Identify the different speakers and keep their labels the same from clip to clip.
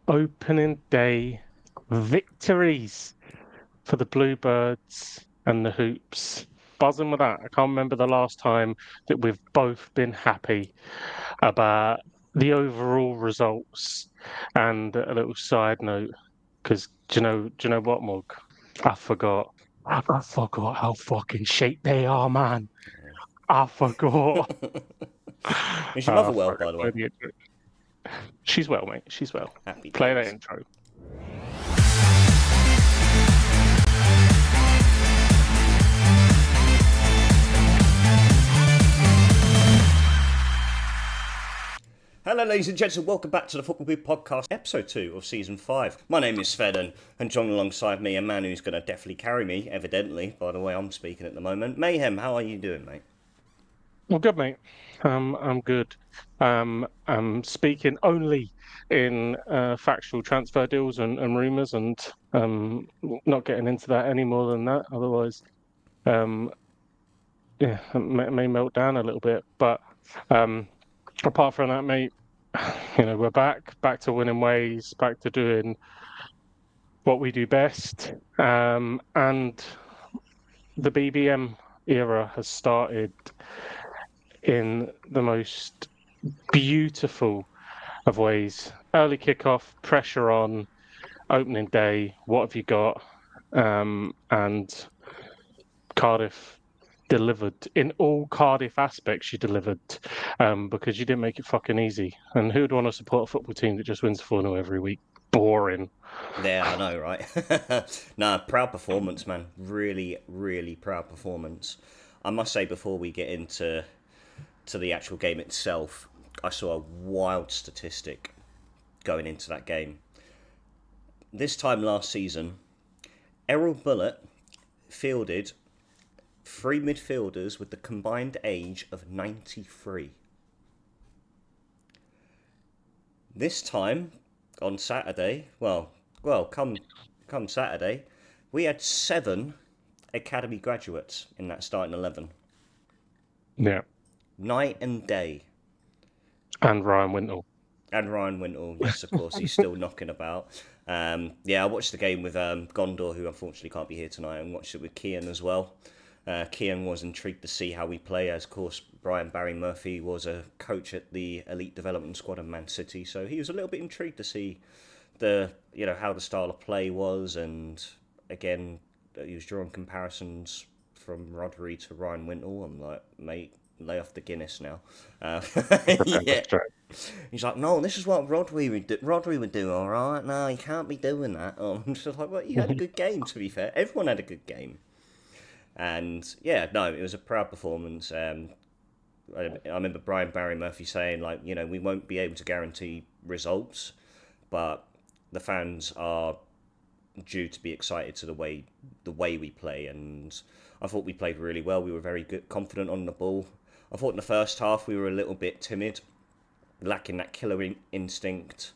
Speaker 1: opening day victories for the Bluebirds and the Hoops. Buzzing with that. I can't remember the last time that we've both been happy about the overall results. And a little side note, because do you know what, Mug? I forgot. I forgot how fucking shape they are, man. I forgot.
Speaker 2: Is your mother well,
Speaker 1: Fuck.
Speaker 2: by the way?
Speaker 1: She's well, mate. She's well.
Speaker 2: Happy
Speaker 1: Play that
Speaker 2: days.
Speaker 1: intro.
Speaker 2: Hello, ladies and gentlemen. Welcome back to the Football Booth Podcast, episode 2 of season 5. My name is Fennan, and joining alongside me, a man who's going to definitely carry me, evidently, by the way I'm speaking at the moment. Mayhem, how are you doing, mate?
Speaker 1: Well, good, mate. I'm good. I'm speaking only in factual transfer deals and rumours, and not getting into that any more than that. Otherwise, um, yeah, it may melt down a little bit. But um, apart from that, mate, we're back to winning ways, back to doing what we do best, and the BBM era has started in the most beautiful of ways. Early kickoff, pressure on, opening day. What have you got? And Cardiff delivered in all Cardiff aspects. You delivered because you didn't make it fucking easy. And who'd want to support a football team that just wins 4-0 every week? Boring.
Speaker 2: Yeah, I know, right? Nah, proud performance, man. Really, really proud performance. I must say, before we get into the actual game itself, I saw a wild statistic going into that game. This time last season, Errol Bullitt fielded 3 midfielders with the combined age of 93. This time, on Saturday, come Saturday, we had 7 academy graduates in that starting 11.
Speaker 1: Yeah.
Speaker 2: Night and day.
Speaker 1: And Ryan Wintle.
Speaker 2: And Ryan Wintle, yes, of course, he's still knocking about. I watched the game with Gondor, who unfortunately can't be here tonight, and watched it with Kian as well. Kian was intrigued to see how we play, as of course Brian Barry Murphy was a coach at the elite development squad of Man City, so he was a little bit intrigued to see how the style of play was, and again he was drawing comparisons from Rodri to Ryan Wintle. I'm like, mate, lay off the Guinness now. Yeah. He's like, no, this is what Rodri would do. Rodri would do, all right. No, you can't be doing that. I'm just like, well, you had a good game, to be fair. Everyone had a good game. And yeah, no, it was a proud performance. I remember Brian Barry Murphy saying, like, we won't be able to guarantee results, but the fans are due to be excited to the way we play. And I thought we played really well. We were very good, confident on the ball. I thought in the first half we were a little bit timid, lacking that killer instinct,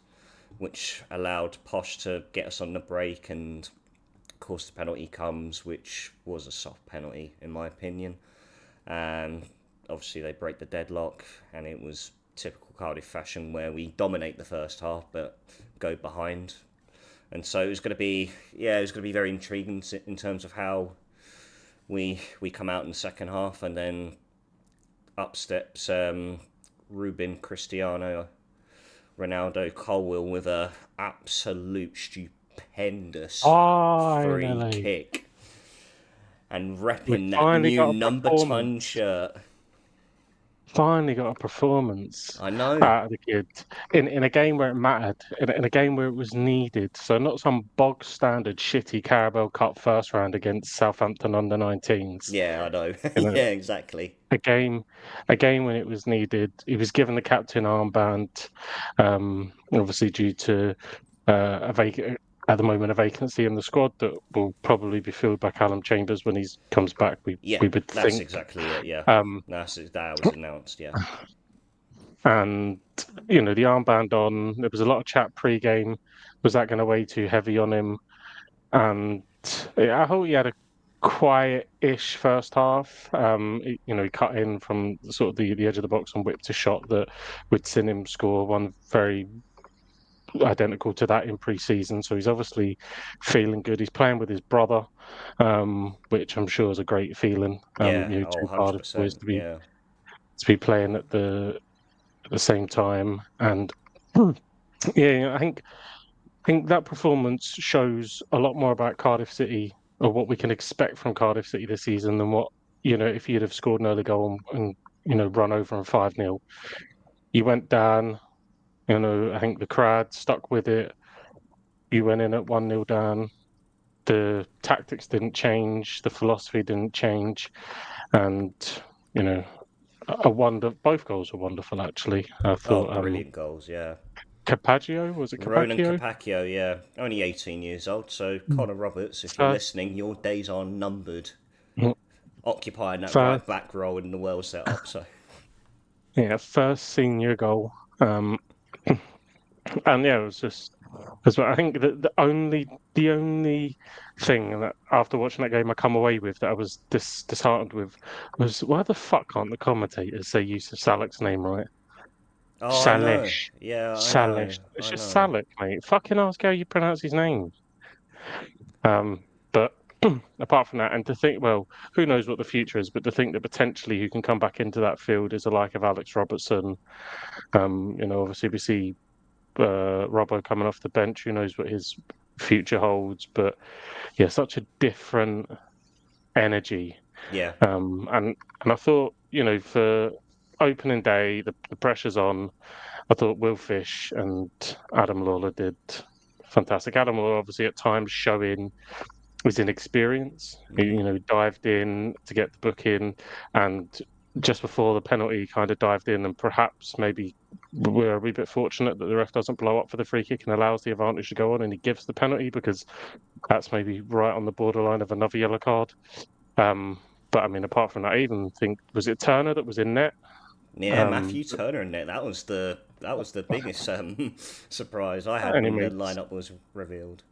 Speaker 2: which allowed Posh to get us on the break, and of course the penalty comes, which was a soft penalty in my opinion. And obviously they break the deadlock, and it was typical Cardiff fashion where we dominate the first half but go behind. And so it was going to be very intriguing in terms of how we come out in the second half, and then up steps Rubin, Cristiano Ronaldo, Colwill with a absolute stupendous free
Speaker 1: Finally.
Speaker 2: kick, and
Speaker 1: We
Speaker 2: repping that
Speaker 1: finally
Speaker 2: new
Speaker 1: got a
Speaker 2: number 10
Speaker 1: performance.
Speaker 2: shirt.
Speaker 1: Finally got a performance
Speaker 2: I know.
Speaker 1: out of the kid in a game where it mattered, in a game where it was needed. So not some bog standard shitty Carabao Cup first round against Southampton under 19s.
Speaker 2: Yeah, I know.
Speaker 1: You know,
Speaker 2: Yeah, exactly.
Speaker 1: a game, a game when it was needed. He was given the captain armband, obviously due to at the moment a vacancy in the squad that will probably be filled by Callum Chambers when he comes back. We
Speaker 2: Yeah,
Speaker 1: we would
Speaker 2: that's
Speaker 1: think.
Speaker 2: exactly it. Yeah,
Speaker 1: Um,
Speaker 2: that was announced. Yeah,
Speaker 1: and the armband on. There was a lot of chat pre-game. Was that going to weigh too heavy on him? And I thought he had a quiet-ish first half. He cut in from sort of the edge of the box and whipped a shot that would send him score one very identical to that in pre-season. So he's obviously feeling good. He's playing with his brother, which I'm sure is a great feeling.
Speaker 2: Yeah, oh,
Speaker 1: Two Cardiff boys
Speaker 2: 100%. Yeah.
Speaker 1: to be playing at the same time, and yeah, I think that performance shows a lot more about Cardiff City or what we can expect from Cardiff City this season than what, if you'd have scored an early goal and run over them 5-0. You went down, I think the crowd stuck with it. You went in at 1-0 down. The tactics didn't change, the philosophy didn't change, and you know, a wonder. Both goals were wonderful, actually. I
Speaker 2: Oh,
Speaker 1: thought
Speaker 2: brilliant goals, yeah.
Speaker 1: Kpakio, was it
Speaker 2: Ronan
Speaker 1: Kpakio?
Speaker 2: Kpakio, yeah. Only 18 years old, so Connor Roberts, if you're
Speaker 1: First,
Speaker 2: listening, your days are numbered. Occupying that right
Speaker 1: first,
Speaker 2: back role in the world setup, so.
Speaker 1: yeah, first senior goal. Um, and yeah, it was just as well. I think that the only thing that after watching that game I come away with that I was disheartened with was why the fuck can't the commentators say Yusuf Salek's name right?
Speaker 2: Oh, I know.
Speaker 1: Salish.
Speaker 2: Yeah, I know.
Speaker 1: Salish. It's
Speaker 2: I
Speaker 1: just
Speaker 2: know.
Speaker 1: Salek, mate. Fucking ask how you pronounce his name. But apart from that, and to think, well, who knows what the future is, but to think that potentially who can come back into that field is the like of Alex Robertson. Obviously we see Robbo coming off the bench. Who knows what his future holds? But yeah, such a different energy.
Speaker 2: Yeah.
Speaker 1: And I thought, for opening day, the pressure's on. I thought Will Fish and Adam Lawler did fantastic. Adam Lawler obviously at times showing his inexperience. Dived in to get the book in, and just before the penalty, he kind of dived in, and perhaps maybe we're a wee bit fortunate that the ref doesn't blow up for the free kick and allows the advantage to go on, and he gives the penalty because that's maybe right on the borderline of another yellow card. But I mean, apart from that, I even think was it Turner that was in net.
Speaker 2: Yeah,
Speaker 1: Um,
Speaker 2: Matthew Turner in there. That was the biggest surprise I had
Speaker 1: and he
Speaker 2: when the
Speaker 1: makes
Speaker 2: lineup was revealed.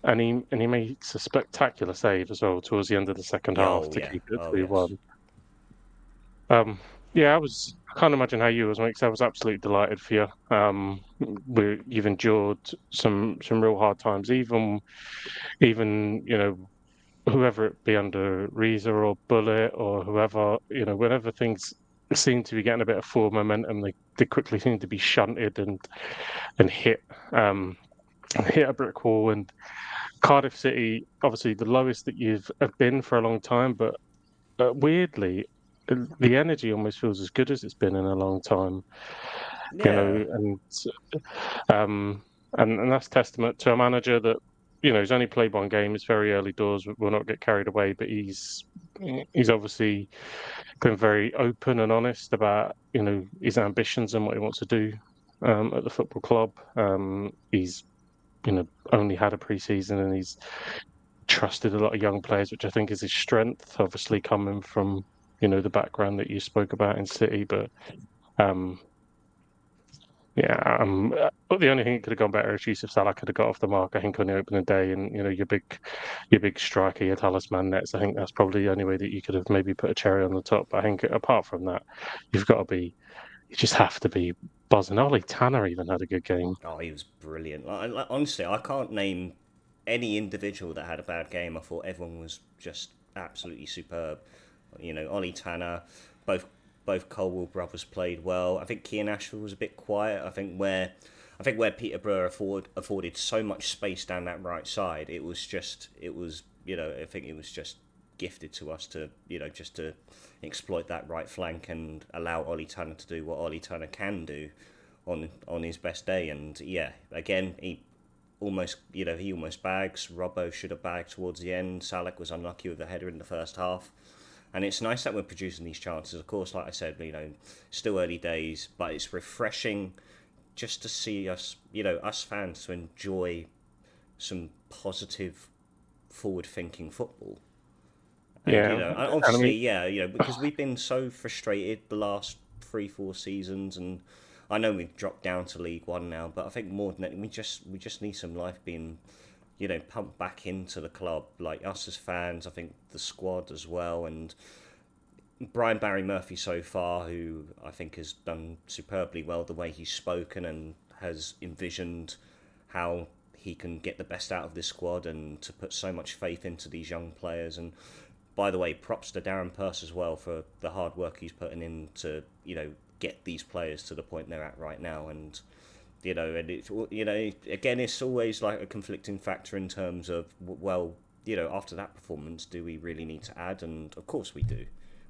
Speaker 1: and he makes a spectacular save as well towards the end of the second half
Speaker 2: Oh
Speaker 1: to
Speaker 2: yeah.
Speaker 1: keep it
Speaker 2: Oh yes.
Speaker 1: 3-1. Yeah, I can't imagine how you was, mate, 'cause I was absolutely delighted for you. You've endured some real hard times, even whoever it be under Reza or Bullet or whoever, whenever things seem to be getting a bit of forward momentum, they quickly seem to be shunted and um, hit a brick wall. And Cardiff City, obviously the lowest that you've have been for a long time, but weirdly, the energy almost feels as good as it's been in a long time. You
Speaker 2: Yeah.
Speaker 1: know, um, and that's testament to a manager that he's only played one game. It's very early doors. We'll not get carried away, but he's obviously been very open and honest about his ambitions and what he wants to do at the football club. He's only had a pre-season and he's trusted a lot of young players, which I think is his strength. Obviously, coming from the background that you spoke about in City, but um, yeah, but the only thing that could have gone better is Yusuf Salah could have got off the mark. I think on the opening day, and your big striker, your talisman nets. I think that's probably the only way that you could have maybe put a cherry on the top. But I think apart from that, you just have to be buzzing. Ollie Tanner even had a good game.
Speaker 2: Oh, he was brilliant. Honestly, I can't name any individual that had a bad game. I thought everyone was just absolutely superb. Ollie Tanner, both both Colwill brothers played well. I think Kean Ashford was a bit quiet. I think where Peterborough afforded so much space down that right side, I think it was just gifted to us to just to exploit that right flank and allow Ollie Tanner to do what Ollie Tanner can do on his best day. And yeah, again, he almost bags. Robbo should have bagged towards the end. Salek was unlucky with the header in the first half. And it's nice that we're producing these chances. Of course, like I said, still early days, but it's refreshing just to see us fans to enjoy some positive, forward-thinking football. And
Speaker 1: Yeah, and I
Speaker 2: obviously,
Speaker 1: mean,
Speaker 2: yeah, because we've been so frustrated the last 3-4 seasons, and I know we've dropped down to League One now, but I think more than that, we just need some life being, pumped back into the club. Like us as fans, I think the squad as well, and Brian Barry Murphy so far, who I think has done superbly well, the way he's spoken and has envisioned how he can get the best out of this squad and to put so much faith into these young players. And by the way, props to Darren Purse as well for the hard work he's putting in to, get these players to the point they're at right now. And, and it's, again, it's always like a conflicting factor in terms of, well, after that performance, do we really need to add? And of course we do.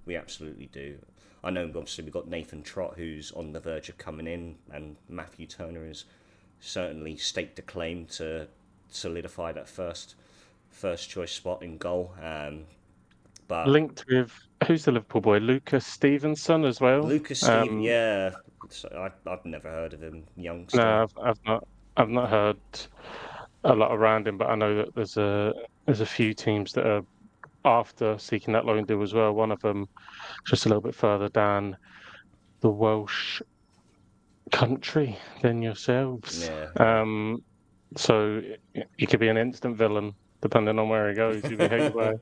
Speaker 2: We absolutely do. I know, obviously, we've got Nathan Trott, who's on the verge of coming in, and Matthew Turner is certainly staked a claim to solidify that first choice spot in goal. But
Speaker 1: Linked with who's the Liverpool boy, Lucas Stevenson as well.
Speaker 2: Lucas Steve, yeah, I've never heard of him, youngster.
Speaker 1: No, I've not heard a lot around him, but I know that there's a few teams that are after seeking that loan deal as well. One of them just a little bit further down the Welsh country than yourselves.
Speaker 2: Yeah.
Speaker 1: So he could be an instant villain depending on where he goes. He'd be hated by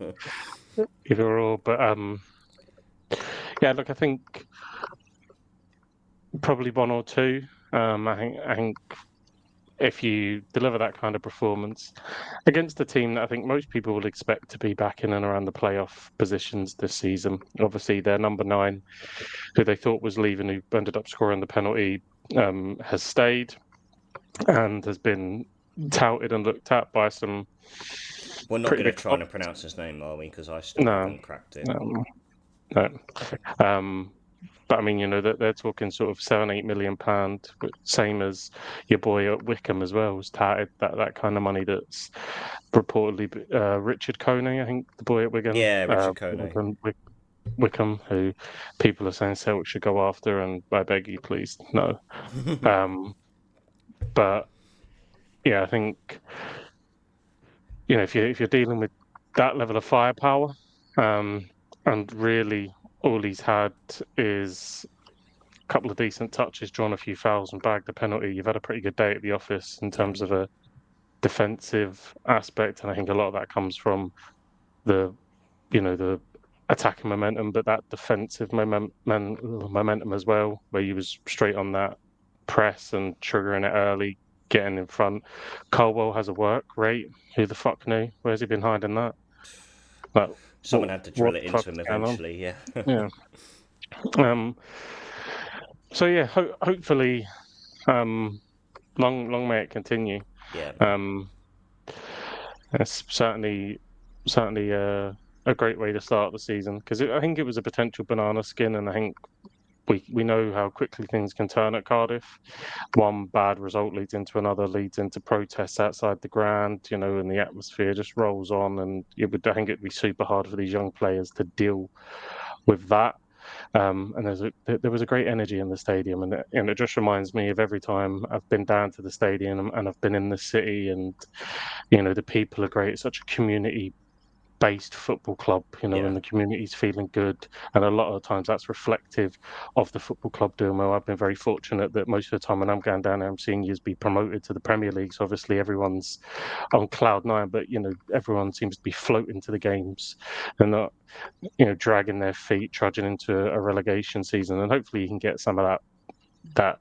Speaker 1: either or. But yeah, look, I think probably one or two. I think if you deliver that kind of performance against a team that I think most people would expect to be back in and around the playoff positions this season, obviously their number 9, who they thought was leaving, who ended up scoring the penalty, has stayed and has been touted and looked at by some
Speaker 2: We're not
Speaker 1: pretty
Speaker 2: going to
Speaker 1: big
Speaker 2: try
Speaker 1: clubs.
Speaker 2: and pronounce his name, are we? Because I still
Speaker 1: No,
Speaker 2: haven't cracked it.
Speaker 1: no. But I mean, that they're talking sort of £7-8 million, same as your boy at Wickham as well, was touted that kind of money. That's reportedly Richard Coney, I think, the boy at Wigan,
Speaker 2: Yeah, Richard Kone.
Speaker 1: Wickham, who people are saying Celtic should go after, and I beg you, please, no. But yeah, I think if you're dealing with that level of firepower, and really all he's had is a couple of decent touches, drawn a few fouls, and bagged a penalty, you've had a pretty good day at the office in
Speaker 2: Yeah.
Speaker 1: terms of a defensive aspect, and I think a lot of that comes from the the attacking momentum, but that defensive momentum as well, where you was straight on that press and triggering it early, getting in front. Colwill has a work rate. Who the fuck knew? Where's he been hiding that? Like,
Speaker 2: Someone had to
Speaker 1: what
Speaker 2: drill it
Speaker 1: the
Speaker 2: into
Speaker 1: fuck's
Speaker 2: him
Speaker 1: going on?
Speaker 2: eventually, yeah.
Speaker 1: Yeah. So yeah, hopefully, long may it continue.
Speaker 2: Yeah.
Speaker 1: Um, it's certainly a great way to start the season, because I think it was a potential banana skin, and I think we know how quickly things can turn at Cardiff. One bad result leads into another, leads into protests outside the ground, and the atmosphere just rolls on. And I think it'd be super hard for these young players to deal with that. And there was a great energy in the stadium, and it just reminds me of every time I've been down to the stadium and I've been in the city, and the people are great. It's such a community based football club,
Speaker 2: Yeah.
Speaker 1: and the community's feeling good. And a lot of the times that's reflective of the football club doing well. I've been very fortunate that most of the time when I'm going down there, I'm seeing yous be promoted to the Premier League. So obviously everyone's on cloud 9, but everyone seems to be floating to the games and not, dragging their feet, trudging into a relegation season. And hopefully you can get some of that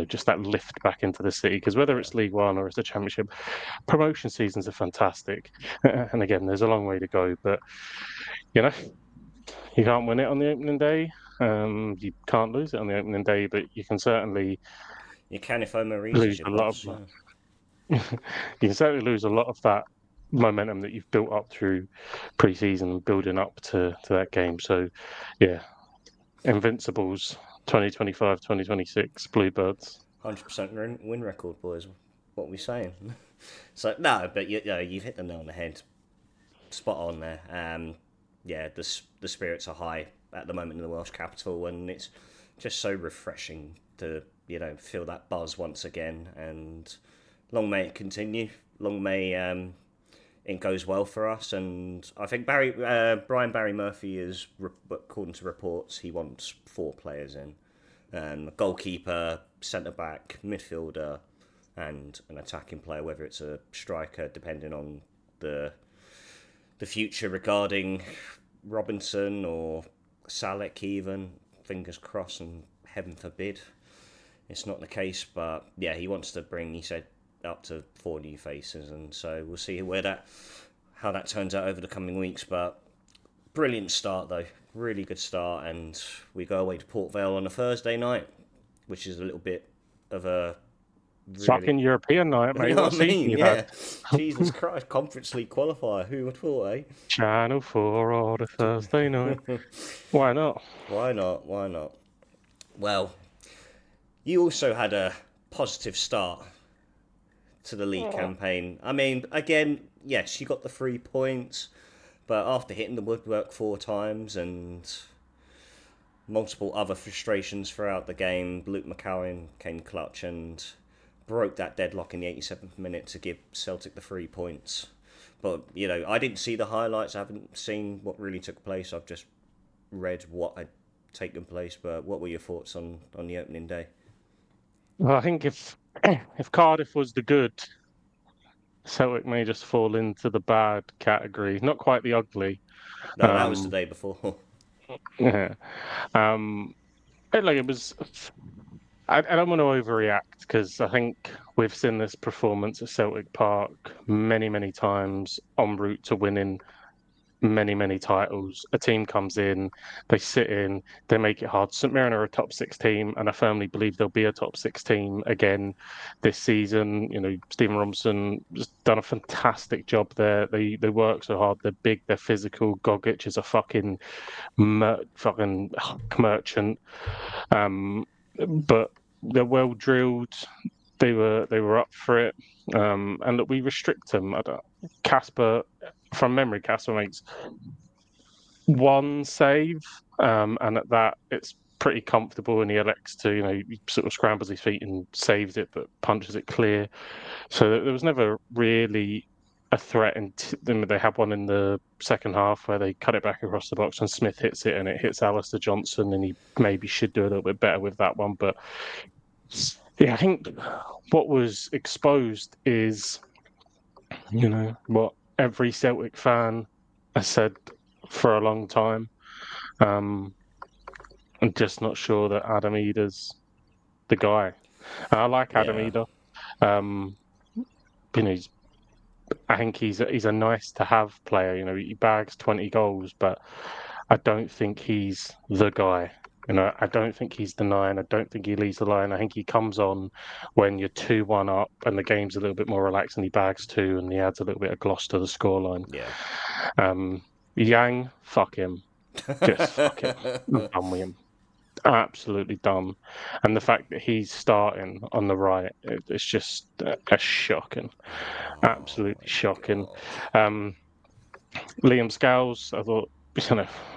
Speaker 1: just that lift back into the city, because whether
Speaker 2: Yeah.
Speaker 1: it's League One or it's the Championship, promotion seasons are fantastic. And again, there's a long way to go, but you know, you can't win it on the opening day. You can't lose it on the opening day, but you can certainly
Speaker 2: You can if Omarise is
Speaker 1: lose
Speaker 2: your
Speaker 1: a lot
Speaker 2: boss,
Speaker 1: of
Speaker 2: yeah.
Speaker 1: you can certainly lose a lot of that momentum that you've built up through pre-season, building up to that game. So yeah, Invincibles 2025-2026 Bluebirds.
Speaker 2: 100% win record, boys. What are we saying? So, no, but you've hit the nail on the head. Spot on there. Yeah, the spirits are high at the moment in the Welsh capital, and it's just so refreshing to feel that buzz once again. And long may it continue. Long may it goes well for us. And I think Brian Barry Murphy is, according to reports, he wants 4 players in: a goalkeeper, centre back, midfielder, and an attacking player. Whether it's a striker, depending on the future regarding Robinson or Salek, even. Fingers crossed and heaven forbid it's not the case. But yeah, he wants to bring, he said, up to 4 new faces, and so we'll see how that turns out over the coming weeks. But brilliant start though, really good start, and we go away to Port Vale on a Thursday night, which is a little bit of a really,
Speaker 1: Fucking European night,
Speaker 2: you
Speaker 1: mate.
Speaker 2: know
Speaker 1: What
Speaker 2: what I
Speaker 1: season
Speaker 2: mean?
Speaker 1: you had?
Speaker 2: Yeah, Jesus Christ, Conference League qualifier. Who would have thought, eh?
Speaker 1: Channel 4 on a Thursday night. Why not?
Speaker 2: Why not? Why not? Well, you also had a positive start to the league campaign. I mean, again, yes, you got the 3 points, but after hitting the woodwork 4 times and multiple other frustrations throughout the game, Luke McCowan came clutch and broke that deadlock in the 87th minute to give Celtic the 3 points. But, you know, I didn't see the highlights. I haven't seen what really took place. I've just read what had taken place. But what were your thoughts on the opening day?
Speaker 1: Well, I think if Cardiff was the good, Celtic may just fall into the bad category. Not quite the ugly.
Speaker 2: No, that was the
Speaker 1: Um,
Speaker 2: day before.
Speaker 1: yeah. It was. I don't want to overreact because I think we've seen this performance at Celtic Park many, many times en route to winning many titles. A team comes in, they sit in, they make it hard. St Mirren are a top six team, and I firmly believe they'll be a top six team again this season. You know, Stephen Robinson has done a fantastic job there. They work so hard. They're big. They're physical. Gogic is a fucking merchant. But they're well drilled. They were up for it. And look, we restrict them. Casper, from memory, Casper makes one save, and at that, it's pretty comfortable. And he elects to, he sort of scrambles his feet and saves it, but punches it clear. So there was never really a threat. And they had one in the second half where they cut it back across the box, and Smith hits it, and it hits Alistair Johnson, and he maybe should do a little bit better with that one, but. Yeah, I think what was exposed is, what every Celtic fan has said for a long time. I'm just not sure that Adam Ida's the guy. I like Adam
Speaker 2: Yeah,
Speaker 1: Ida. Um, he's, I think he's a nice to have player. He bags 20 goals, but I don't think he's the guy. I don't think he's the nine. I don't think he leads the line. I think he comes on when you're 2-1 up and the game's a little bit more relaxed, and he bags two and he adds a little bit of gloss to the scoreline.
Speaker 2: yeah.
Speaker 1: Yang, fuck him. Just fuck him. I'm done with him. Absolutely done. And the fact that he's starting on the right, it's just shocking.
Speaker 2: Oh
Speaker 1: Absolutely
Speaker 2: my
Speaker 1: shocking.
Speaker 2: god.
Speaker 1: Um, Liam Scales, I thought,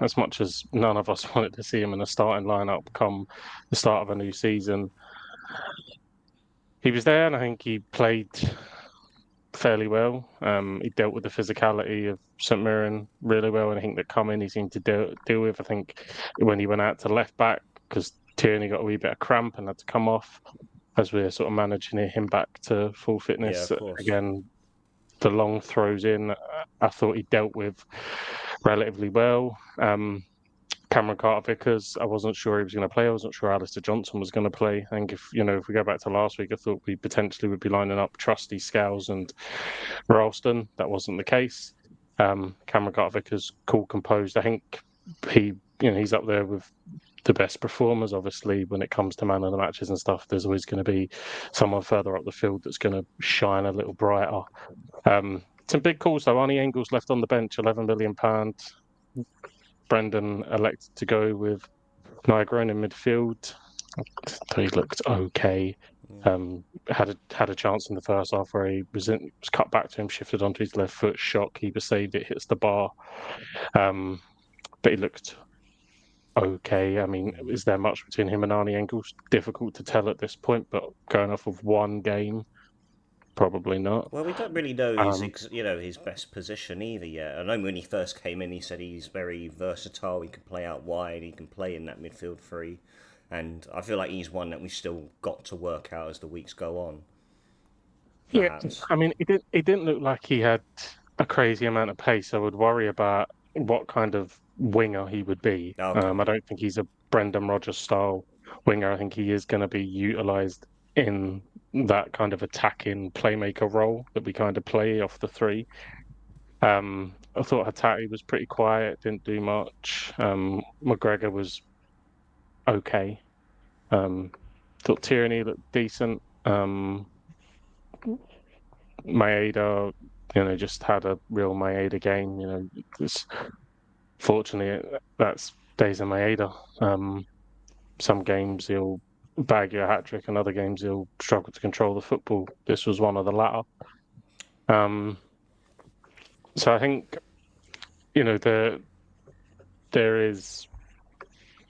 Speaker 1: as much as none of us wanted to see him in the starting lineup come the start of a new season, he was there, and I think he played fairly well. He dealt with the physicality of St Mirren really well, and I think that coming he seemed to deal with. I think when he went out to left back, because Tierney got a wee bit of cramp and had to come off as we're sort of managing him back to full
Speaker 2: Yeah,
Speaker 1: fitness.
Speaker 2: of course.
Speaker 1: Again, the long throws in, I thought he dealt with relatively well. Cameron Carter-Vickers, I wasn't sure he was going to play. I wasn't sure Alistair Johnson was going to play. I think if we go back to last week, I thought we potentially would be lining up Trusty, Scales and Ralston. That wasn't the case. Cameron Carter-Vickers, cool, composed. I think he's up there with the best performers. Obviously, when it comes to man of the matches and stuff, there's always going to be someone further up the field that's going to shine a little brighter. Some big calls though. Arnie Engels left on the bench, £11 million. Brendan elected to go with Nygren in midfield. He looked okay. Had a chance in the first half where he was cut back to him, shifted onto his left foot, shot, keeper saved it, hits the bar. But he looked okay. I mean, is there much between him and Arnie Engels? Difficult to tell at this point, but going off of one game, probably not.
Speaker 2: Well, we don't really know his best position either yet. I know when he first came in, he said he's very versatile. He can play out wide. He can play in that midfield three, and I feel like he's one that we've still got to work out as the weeks go on.
Speaker 1: Yeah,
Speaker 2: Perhaps.
Speaker 1: I mean, it didn't look like he had a crazy amount of pace. I would worry about what kind of winger he would be.
Speaker 2: Okay.
Speaker 1: I don't think he's a Brendan Rodgers style winger. I think he is going to be utilised in that kind of attacking playmaker role that we kind of play off the three. I thought Hatate was pretty quiet, didn't do much. McGregor was okay. Thought Tierney looked decent. Maeda, just had a real Maeda game. Fortunately, that's days of Maeda. Some games he'll bag you a hat trick, and other games he'll struggle to control the football. This was one of the latter. So I think there is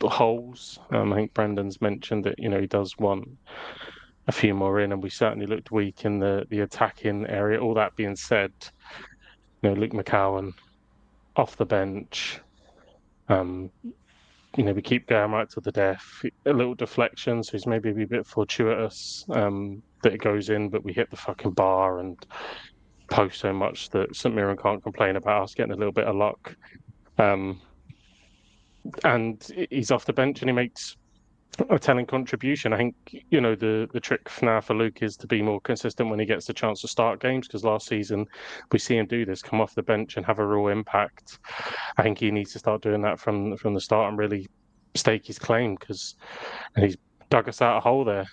Speaker 1: holes. I think Brendan's mentioned that he does want a few more in, and we certainly looked weak in the attacking area. All that being said, Luke McCowan off the bench. We keep going right to the death. A little deflection, so he's maybe a bit fortuitous that it goes in, but we hit the fucking bar and post so much that St Mirren can't complain about us getting a little bit of luck. And he's off the bench and he makes a telling contribution. I think the trick now for Luke is to be more consistent when he gets the chance to start games, because last season we see him do this, come off the bench and have a real impact. I think he needs to start doing that from the start and really stake his claim, because he's dug us out a hole there.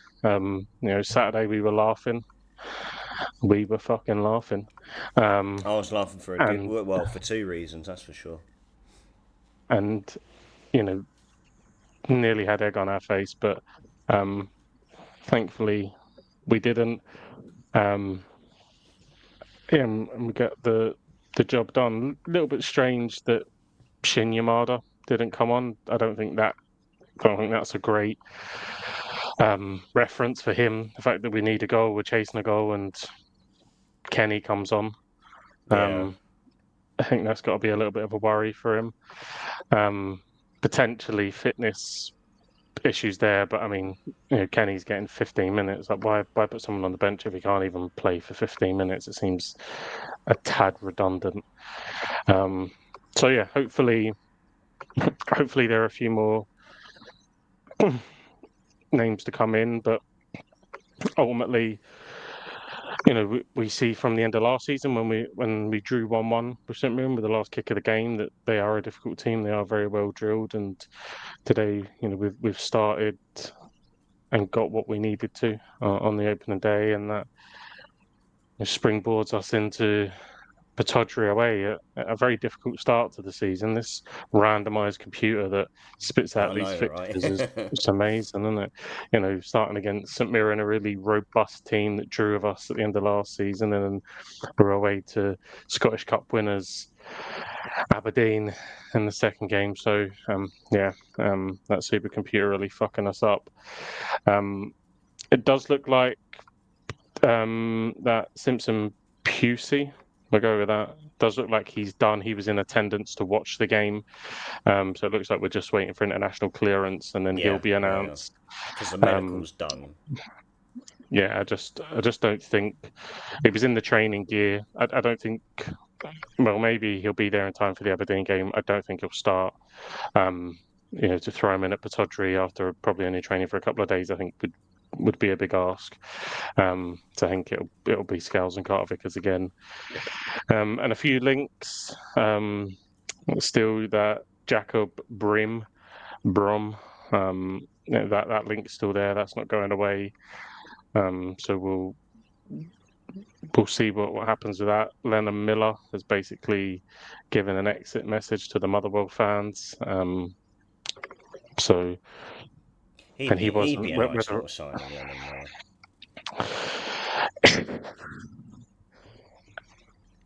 Speaker 1: Saturday we were laughing. We were fucking laughing.
Speaker 2: I was laughing for for two reasons, that's for sure.
Speaker 1: And nearly had egg on our face, but thankfully we didn't. And we got the job done. A little bit strange that Shin Yamada didn't come on. I don't think that's a great reference for him. The fact that we need a goal, we're chasing a goal, and Kenny comes on.
Speaker 2: Yeah.
Speaker 1: I think that's got to be a little bit of a worry for him. Potentially fitness issues there, but I mean, Kenny's getting 15 minutes. Like, why put someone on the bench if he can't even play for 15 minutes? It seems a tad redundant. So yeah, hopefully there are a few more names to come in, but ultimately, we see from the end of last season when we drew 1-1 with St Mirren with the last kick of the game that they are a difficult team. They are very well drilled, and today, we've started and got what we needed to on the opening day, and that springboards us into Peterborough away at a very difficult start to the season. This randomised computer that spits out these fixtures is it's amazing, isn't it? Starting against St Mirren, a really robust team that drew with us at the end of last season, and then we're away to Scottish Cup winners Aberdeen in the second game. So that supercomputer really fucking us up. It does look like that Simpson Pusey, we'll go with that, does look like he's done. He was in attendance to watch the game. So it looks like we're just waiting for international clearance, and then he'll be announced.
Speaker 2: Because the medical's done.
Speaker 1: Yeah, I just don't think he was in the training gear. I don't think. Well, maybe he'll be there in time for the Aberdeen game. I don't think he'll start. To throw him in at Peterborough after probably only training for a couple of days, I think would be a big ask. So I think it'll be Scales and Carter Vickers again, and a few links. Still that Jacob Brom. That link's still there. That's not going away. So we'll see what happens with that. Lennon Miller has basically given an exit message to the Motherwell fans. So
Speaker 2: He'd be a nice little signing, Lennon Miller.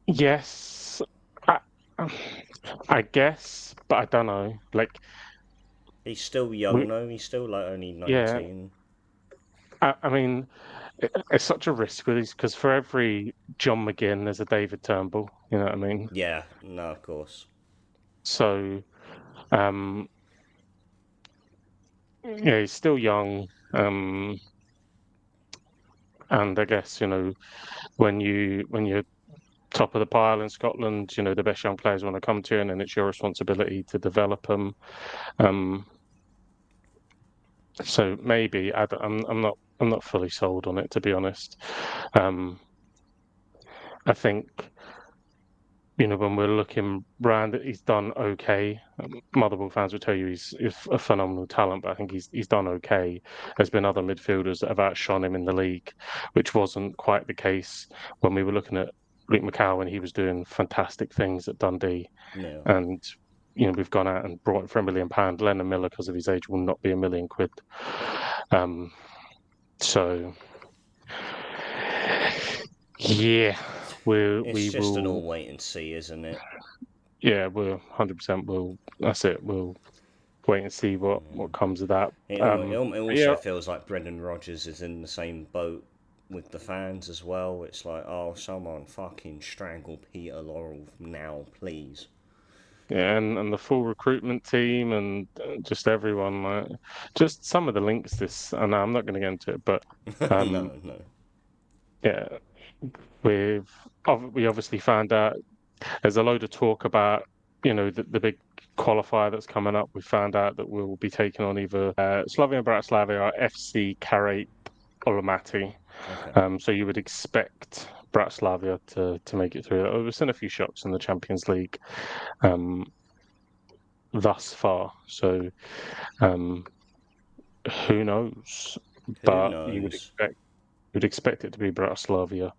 Speaker 1: Yes, I guess, but I don't know. Like,
Speaker 2: he's still young, though. He's still only 19.
Speaker 1: Yeah, I mean, it's such a risk with these, because for every John McGinn, there's a David Turnbull. You know what I mean?
Speaker 2: Yeah, no, of course.
Speaker 1: So, he's still young, and I guess when you're top of the pile in Scotland, the best young players want to come to you, and then it's your responsibility to develop them. So maybe I'm not fully sold on it, to be honest. Um, I think when we're looking round, he's done okay. Motherwell fans will tell you he's a phenomenal talent, but I think he's done okay. There's been other midfielders that have outshone him in the league, which wasn't quite the case when we were looking at Luke McCowan. He was doing fantastic things at Dundee,
Speaker 2: Yeah.
Speaker 1: and we've gone out and brought him for £1 million. Lennon Miller, because of his age, will not be £1 million. Um, so yeah,
Speaker 2: It's
Speaker 1: we
Speaker 2: just an
Speaker 1: will.
Speaker 2: all wait and see, isn't it?
Speaker 1: Yeah, we'll 100%. That's it. We'll wait and see what comes of that.
Speaker 2: It
Speaker 1: Yeah,
Speaker 2: also feels like Brendan Rodgers is in the same boat with the fans as well. It's like, oh, someone fucking strangle Peter Laurel now, please.
Speaker 1: yeah, and the full recruitment team and just everyone, just some of the links. And I'm not going to get into it, but um,
Speaker 2: No, no.
Speaker 1: yeah, we obviously found out there's a load of talk about the big qualifier that's coming up. We found out that we'll be taking on either Slavia Bratislava or FC Karate Olomati.
Speaker 2: Okay.
Speaker 1: So you would expect Bratislava to make it through. We've seen a few shocks in the Champions League um, thus far, so um, who knows?
Speaker 2: Who
Speaker 1: But
Speaker 2: knows?
Speaker 1: you'd expect it to be Bratislava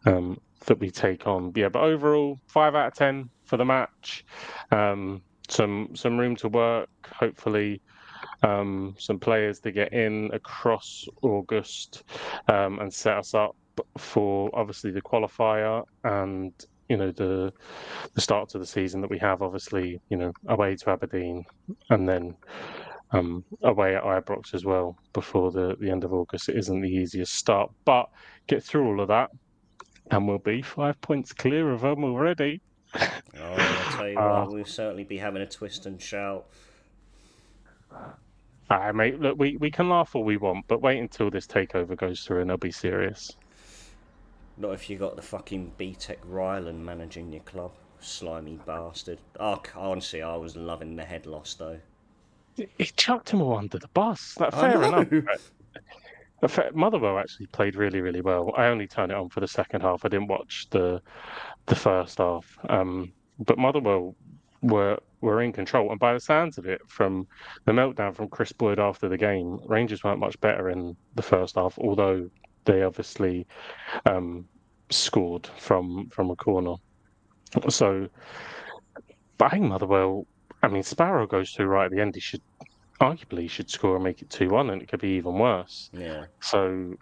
Speaker 1: that we take on. Yeah, but overall, 5 out of 10 for the match. Some room to work. Hopefully, some players to get in across August and set us up for obviously the qualifier and the start to the season that we have. Obviously, away to Aberdeen and then away at Ibrox as well before the end of August. It isn't the easiest start, but get through all of that and we'll be 5 points clear of them already.
Speaker 2: Oh, I tell you
Speaker 1: uh,
Speaker 2: what, we'll certainly be having a twist and shout.
Speaker 1: mate, look, we can laugh all we want, but wait until this takeover goes through and they'll be serious.
Speaker 2: Not if you got the fucking BTEC Ryland managing your club. Slimy bastard. Oh, honestly, I was loving the head loss though.
Speaker 1: He chucked him all under the bus.
Speaker 2: I
Speaker 1: Fair enough.
Speaker 2: know!
Speaker 1: Motherwell actually played really, really well. I only turned it on for the second half. I didn't watch the first half. But Motherwell were in control, and by the sounds of it, from the meltdown from Chris Boyd after the game, Rangers weren't much better in the first half. Although they obviously um, scored from a corner. So, but I think Motherwell. I mean, Sparrow goes through right at the end. He should arguably score and make it 2-1, and it could be even worse.
Speaker 2: Yeah.
Speaker 1: So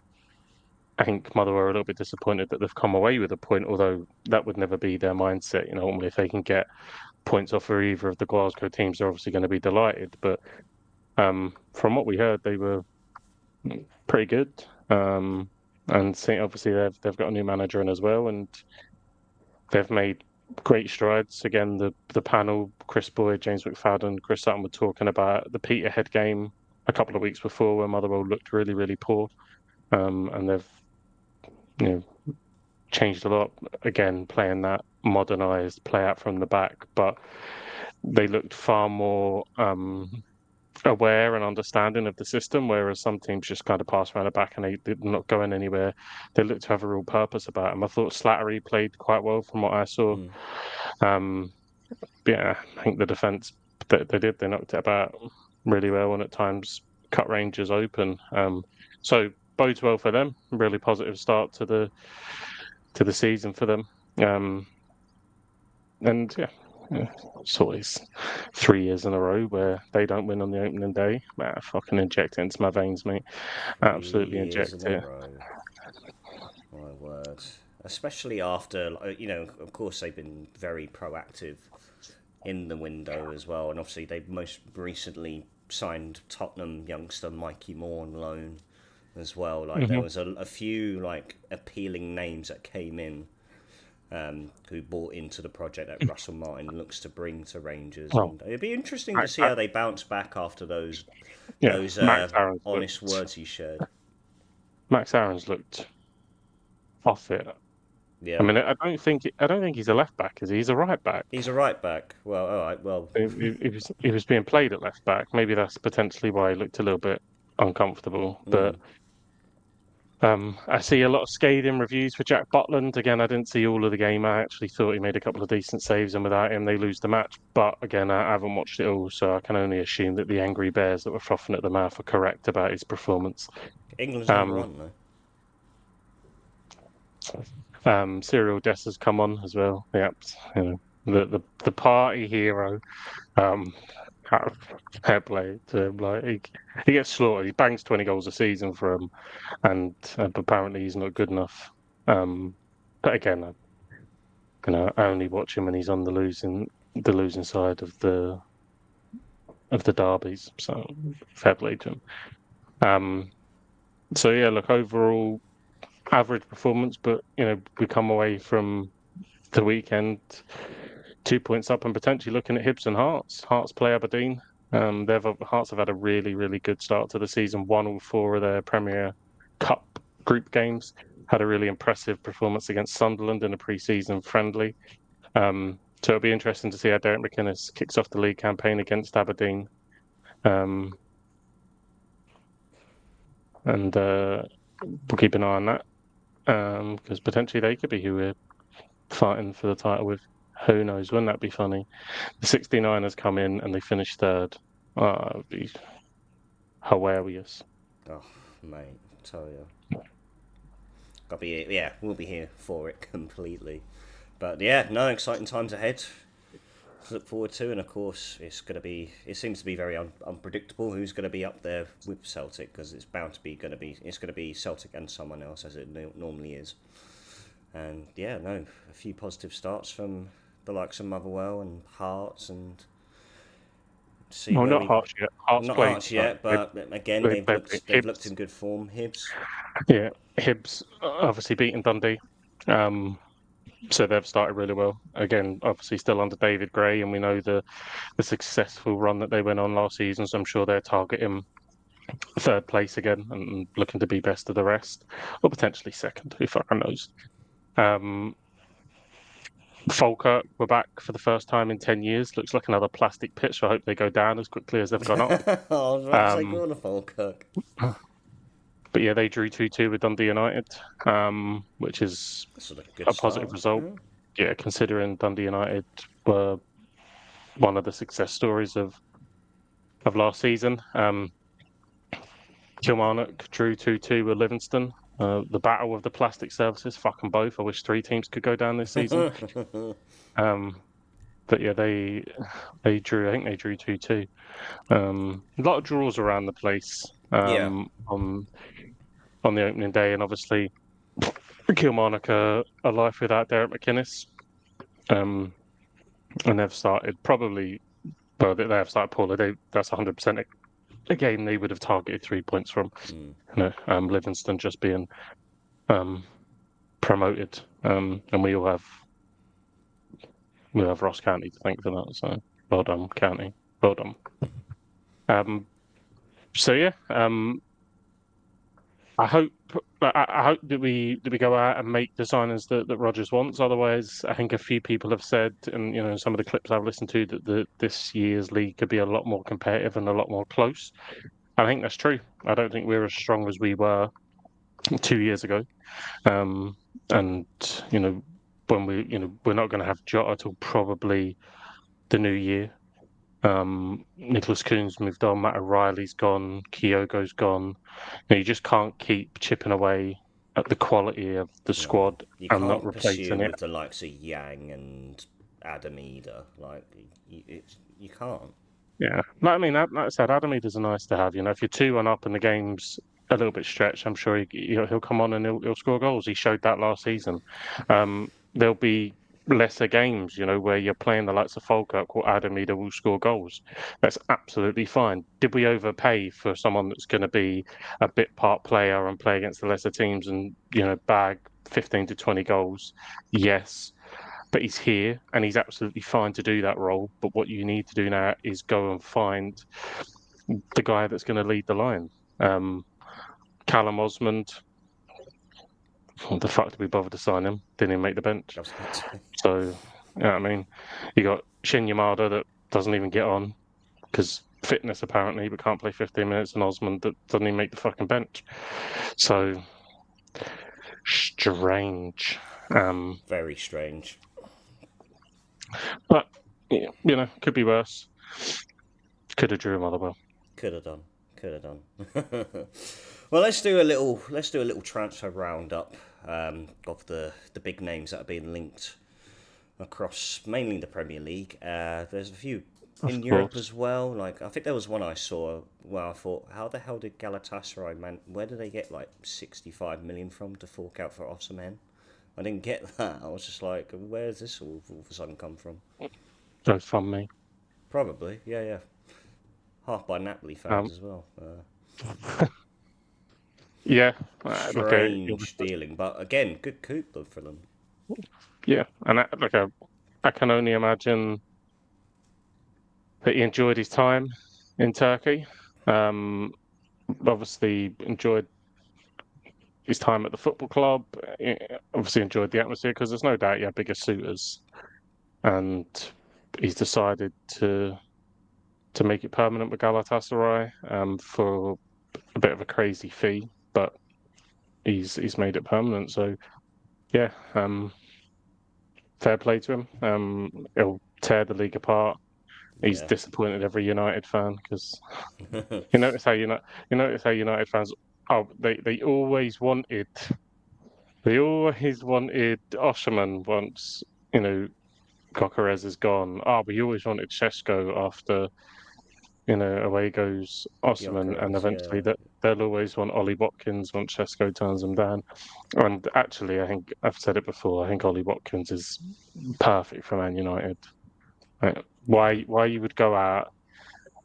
Speaker 1: I think Motherwell are a little bit disappointed that they've come away with a point, although that would never be their mindset. Normally if they can get points off of either of the Glasgow teams, they're obviously going to be delighted. But from what we heard, they were pretty good. And obviously they've got a new manager in as well, and they've made great strides. Again, the panel, Chris Boyd, James McFadden, Chris Sutton were talking about the Peterhead game a couple of weeks before where Motherwell looked really, really poor. And they've you know changed a lot. Again, playing that modernised play out from the back, but they looked far more aware and understanding of the system, whereas some teams just kind of pass around the back and they're not going anywhere. They looked to have a real purpose about them. I thought Slattery played quite well from what I saw.
Speaker 2: Mm.
Speaker 1: Um, yeah, I think the defence that they knocked it about really well and at times cut Rangers open. So bodes well for them. Really positive start to the season for them. And it's always 3 years in a row where they don't win on the opening day. Fucking inject it into my veins, mate.
Speaker 2: 3
Speaker 1: Absolutely
Speaker 2: years
Speaker 1: inject
Speaker 2: in a
Speaker 1: it.
Speaker 2: row. My word. Especially after, of course they've been very proactive in the window as well, and obviously they've most recently signed Tottenham youngster Mikey Moore on loan as well. Like there
Speaker 1: Mm-hmm.
Speaker 2: was a few like appealing names that came in who bought into the project that Russell Martin looks to bring to Rangers,
Speaker 1: Well,
Speaker 2: and it'd be interesting to
Speaker 1: Max,
Speaker 2: see how they bounce back after those
Speaker 1: yeah,
Speaker 2: those
Speaker 1: Max Aaron's
Speaker 2: honest
Speaker 1: looked.
Speaker 2: words he shared.
Speaker 1: Max Aaron's looked off it. I
Speaker 2: Yeah,
Speaker 1: mean, I don't think he's a left back, is he? He's a right back.
Speaker 2: he's a right back. Well, all right. Well,
Speaker 1: He was being played at left back. Maybe that's potentially why he looked a little bit uncomfortable. But I see a lot of scathing reviews for Jack Butland. Again, I didn't see all of the game. I actually thought he made a couple of decent saves, and without him, they lose the match. But again, I haven't watched it all, so I can only assume that the angry bears that were frothing at the mouth are correct about his performance.
Speaker 2: England's number one, though.
Speaker 1: Cyril Dessa's come on as well. Yeah, the party hero. Um, Fair play to him. Like he gets slaughtered. He bangs 20 goals a season for him, and apparently he's not good enough. But again, I only watch him when he's on the losing side of the derbies. So fair play to him. So yeah, look, overall average performance, but we come away from the weekend 2 points up and potentially looking at Hibs and Hearts. Hearts play Aberdeen. Hearts have had a really, really good start to the season. Won all 4 of their Premier Cup group games. Had a really impressive performance against Sunderland in a pre-season friendly. So it'll be interesting to see how Derek McInnes kicks off the league campaign against Aberdeen. And we'll keep an eye on that because potentially they could be who we're fighting for the title with. Who knows? Wouldn't that be funny? The 69ers come in and they finish third. It would be hilarious.
Speaker 2: Oh, mate, tell you. We'll be here for it completely. But yeah, no, exciting times ahead to look forward to, and of course it seems to be very unpredictable who's going to be up there with Celtic, because it's going to be Celtic and someone else, as it normally is. And yeah, no, a few positive starts from the likes of Motherwell and Hearts, and
Speaker 1: not Hearts yet.
Speaker 2: Hearts yet, but again, they've looked in good form. Hibs.
Speaker 1: Yeah, Hibs obviously beating Dundee. So they've started really well. Again, obviously still under David Gray, and we know the successful run that they went on last season, so I'm sure they're targeting third place again and looking to be best of the rest, or potentially second, who fucking knows. Falkirk were back for the first time in 10 years. Looks like another plastic pitch. So I hope they go down as quickly as they've gone up.
Speaker 2: I was about to say, go on a Falkirk.
Speaker 1: But yeah, they drew 2-2 with Dundee United, which is a positive result. Yeah, considering Dundee United were one of the success stories of last season. Kilmarnock drew 2-2 with Livingston. The battle of the plastic services, fucking both. I wish 3 teams could go down this season. But yeah, they drew. I think they drew 2-2. A lot of draws around the place on the opening day, and obviously Kilmarnock are life without Derek McInnes. And they've started they have started poorly. That's 100% a game they would have targeted 3 points from. Livingston just being promoted, and we'll have Ross County to thank for that. So well done, County. Well done. So yeah, I hope that we go out and make the signings that Rodgers wants. Otherwise, I think a few people have said, and some of the clips I've listened to, that this year's league could be a lot more competitive and a lot more close. I think that's true. I don't think we're as strong as we were 2 years ago. And when we're not going to have Jota till probably the new year. Nicholas Coon's moved on, Matt O'Reilly's gone, Kyogo's gone. You just can't keep chipping away at the quality of the squad and not replacing it
Speaker 2: with the likes of Yang and Adam Eder. Like you can't.
Speaker 1: Yeah, like I said, Adam Eder's a nice to have. If you're 2-1 up and the game's a little bit stretched, I'm sure he'll come on and he'll score goals. He showed that last season. There'll be lesser games, where you're playing the likes of Falkirk or Adam Eder will score goals. That's absolutely fine. Did we overpay for someone that's going to be a bit part player and play against the lesser teams and bag 15 to 20 goals? Yes. But he's here and he's absolutely fine to do that role. But what you need to do now is go and find the guy that's going to lead the line. Callum Osmond, what the fuck did we bother to sign him? Didn't even make the bench. So, you got Shin Yamada that doesn't even get on because fitness apparently, but can't play 15 minutes, and Osman that doesn't even make the fucking bench. So strange.
Speaker 2: Very strange.
Speaker 1: But could be worse. Could have drew Motherwell.
Speaker 2: Could have done. Could have done. Well, let's do a little transfer roundup of the big names that have been linked across mainly the Premier League. There's a few in Europe as well. Like I think there was one I saw where I thought, how the hell did Galatasaray where did they get like 65 million from to fork out for Osimhen? I didn't get that. I was just like, where's this all of a sudden come from?
Speaker 1: Don't fund me.
Speaker 2: Probably, yeah. Half by Napoli fans as well.
Speaker 1: Yeah.
Speaker 2: Strange dealing, but again, good coup for them.
Speaker 1: Yeah, and I can only imagine that he enjoyed his time in Turkey. Obviously enjoyed his time at the football club. Obviously enjoyed the atmosphere because there's no doubt he had bigger suitors, and he's decided to make it permanent with Galatasaray for a bit of a crazy fee, but he's made it permanent. So yeah, fair play to him. He'll tear the league apart. He's disappointed every United fan because you notice how United fans they always wanted Osherman once Coquerez is gone. We always wanted Šeško after away goes Osman, and eventually that they'll always want Ollie Watkins once Šeško turns them down. And actually, I think I've said it before. I think Ollie Watkins is perfect for Man United. Why you would go out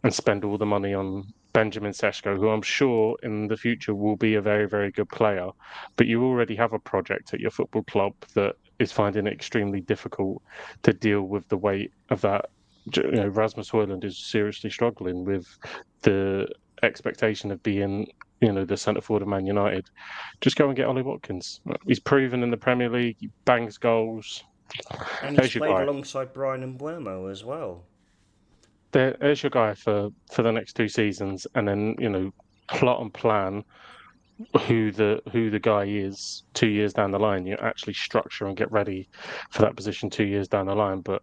Speaker 1: and spend all the money on Benjamin Sesko, who I'm sure in the future will be a very, very good player, but you already have a project at your football club that is finding it extremely difficult to deal with the weight of that. Rasmus Højlund is seriously struggling with the expectation of being, the centre forward of Man United. Just go and get Ollie Watkins. He's proven in the Premier League, he bangs goals.
Speaker 2: And he's played alongside Brian Mbeumo as well.
Speaker 1: There's your guy for the next 2 seasons, and then plot and plan who the guy is 2 years down the line. You actually structure and get ready for that position 2 years down the line. But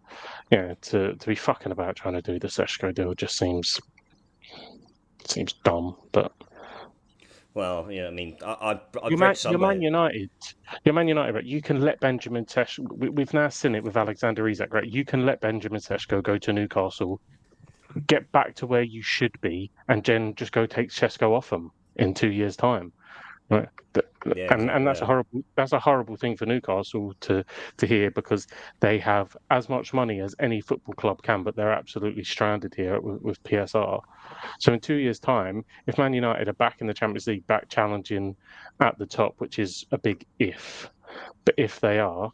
Speaker 1: to be fucking about trying to do the Šeško deal just seems dumb. But
Speaker 2: well, I mean, I've
Speaker 1: read
Speaker 2: read somewhere.
Speaker 1: You're Man United, right? You can let Benjamin Šeško. We've now seen it with Alexander Isak, right? You can let Benjamin Šeško go to Newcastle, get back to where you should be, and then just go take Šeško off them in 2 years' time. Right. And that's a horrible thing for Newcastle to hear, because they have as much money as any football club can, but they're absolutely stranded here with PSR. So in 2 years' time, if Man United are back in the Champions League, back challenging at the top, which is a big if, but if they are,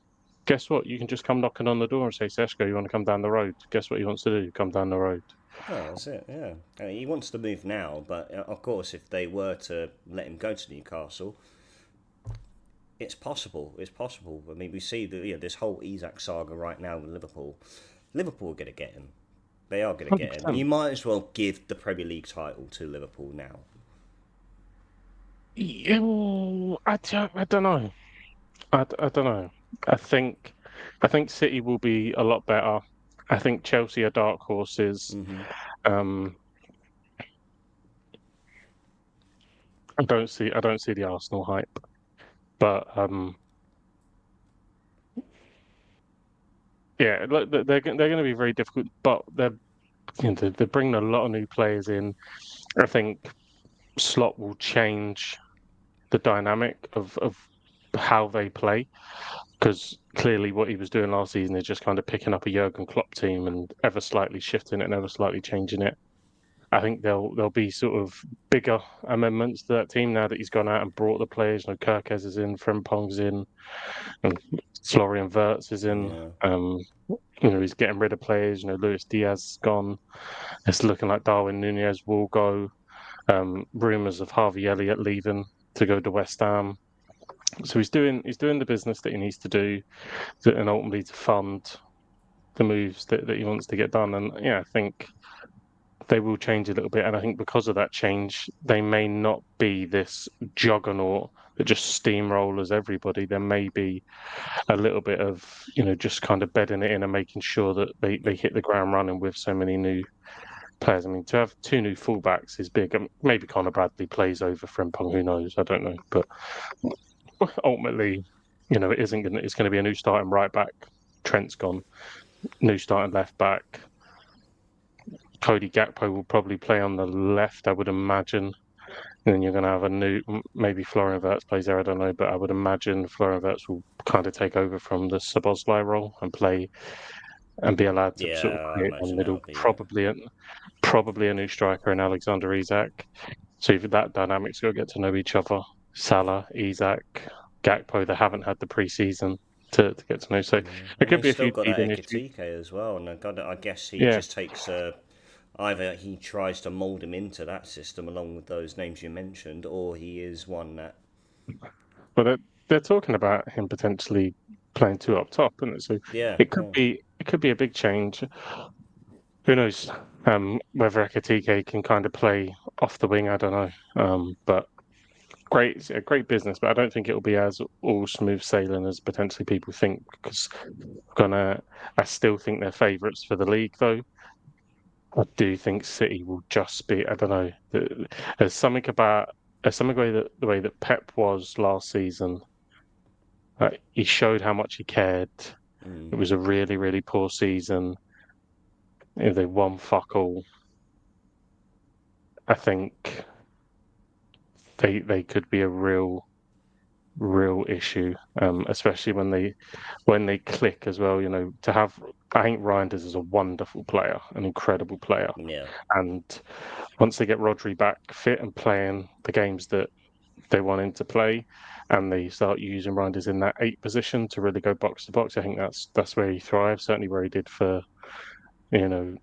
Speaker 1: guess what? You can just come knocking on the door and say, Šeško, you want to come down the road? Guess what he wants to do? Come down the road.
Speaker 2: Oh, that's it, yeah. I mean, he wants to move now, but of course, if they were to let him go to Newcastle, it's possible. It's possible. I mean, we see this whole Isak saga right now with Liverpool. Liverpool are going to get him. They are going to get him. You might as well give the Premier League title to Liverpool now.
Speaker 1: I don't know. I don't know. I think City will be a lot better. I think Chelsea are dark horses.
Speaker 2: Mm-hmm.
Speaker 1: I don't see the Arsenal hype, but yeah, they're going to be very difficult. But they're bringing a lot of new players in. I think Slot will change the dynamic of how they play, because clearly what he was doing last season is just kind of picking up a Jurgen Klopp team and ever slightly shifting it and ever slightly changing it. I think there'll be sort of bigger amendments to that team now that he's gone out and brought the players. Kirkez is in, Frimpong's in, and Florian Wirtz is in.
Speaker 2: Yeah.
Speaker 1: He's getting rid of players. Luis Diaz's gone. It's looking like Darwin Nunez will go. Rumours of Harvey Elliott leaving to go to West Ham. So he's doing the business that he needs to do, and ultimately to fund the moves that he wants to get done. And yeah, I think they will change a little bit, and I think because of that change, they may not be this juggernaut that just steamrollers everybody. There may be a little bit of just kind of bedding it in and making sure that they hit the ground running with so many new players. I mean, to have two new fullbacks is big. Maybe Connor Bradley plays over Frimpong, who knows? I don't know, but ultimately, it isn't going. It's going to be a new starting right back. Trent's gone. New starting left back. Cody Gakpo will probably play on the left, I would imagine. And then you're going to have a new, maybe Florian Wirtz plays there, I don't know, but I would imagine Florian Wirtz will kind of take over from the Szoboszlai role and play and be allowed to sort of
Speaker 2: Yeah, I
Speaker 1: create a
Speaker 2: imagine
Speaker 1: middle,
Speaker 2: that'll be it.
Speaker 1: probably a new striker in Alexander Isak. So that dynamic's got to get to know each other. Salah, Isak, Gakpo, they haven't had the pre-season to get to know. So there
Speaker 2: And
Speaker 1: could
Speaker 2: they've
Speaker 1: be a
Speaker 2: still
Speaker 1: few
Speaker 2: got that
Speaker 1: teething issues.
Speaker 2: Ekatike as well, and I guess he
Speaker 1: Yeah,
Speaker 2: just takes either he tries to mould him into that system along with those names you mentioned, or he is one that
Speaker 1: but they're talking about him potentially playing two up top, isn't it? So
Speaker 2: yeah, yeah.
Speaker 1: it could be a big change. Who knows? Whether Ekatike can kind of play off the wing, I don't know. But great business, but I don't think it'll be as all smooth sailing as potentially people think. Because I still think they're favourites for the league, though. I do think City will just be. I don't know. There's something about the way that Pep was last season. He showed how much he cared.
Speaker 2: Mm,
Speaker 1: It was a really, really poor season. They won fuck all. I think they could be a real issue, especially when they click as well. To have I think Reinders is a wonderful player, an incredible player,
Speaker 2: yeah,
Speaker 1: and once they get Rodri back fit and playing the games that they want him to play, and they start using Reinders in that 8 position to really go box to box, I think that's where he thrives. Certainly where he did for you know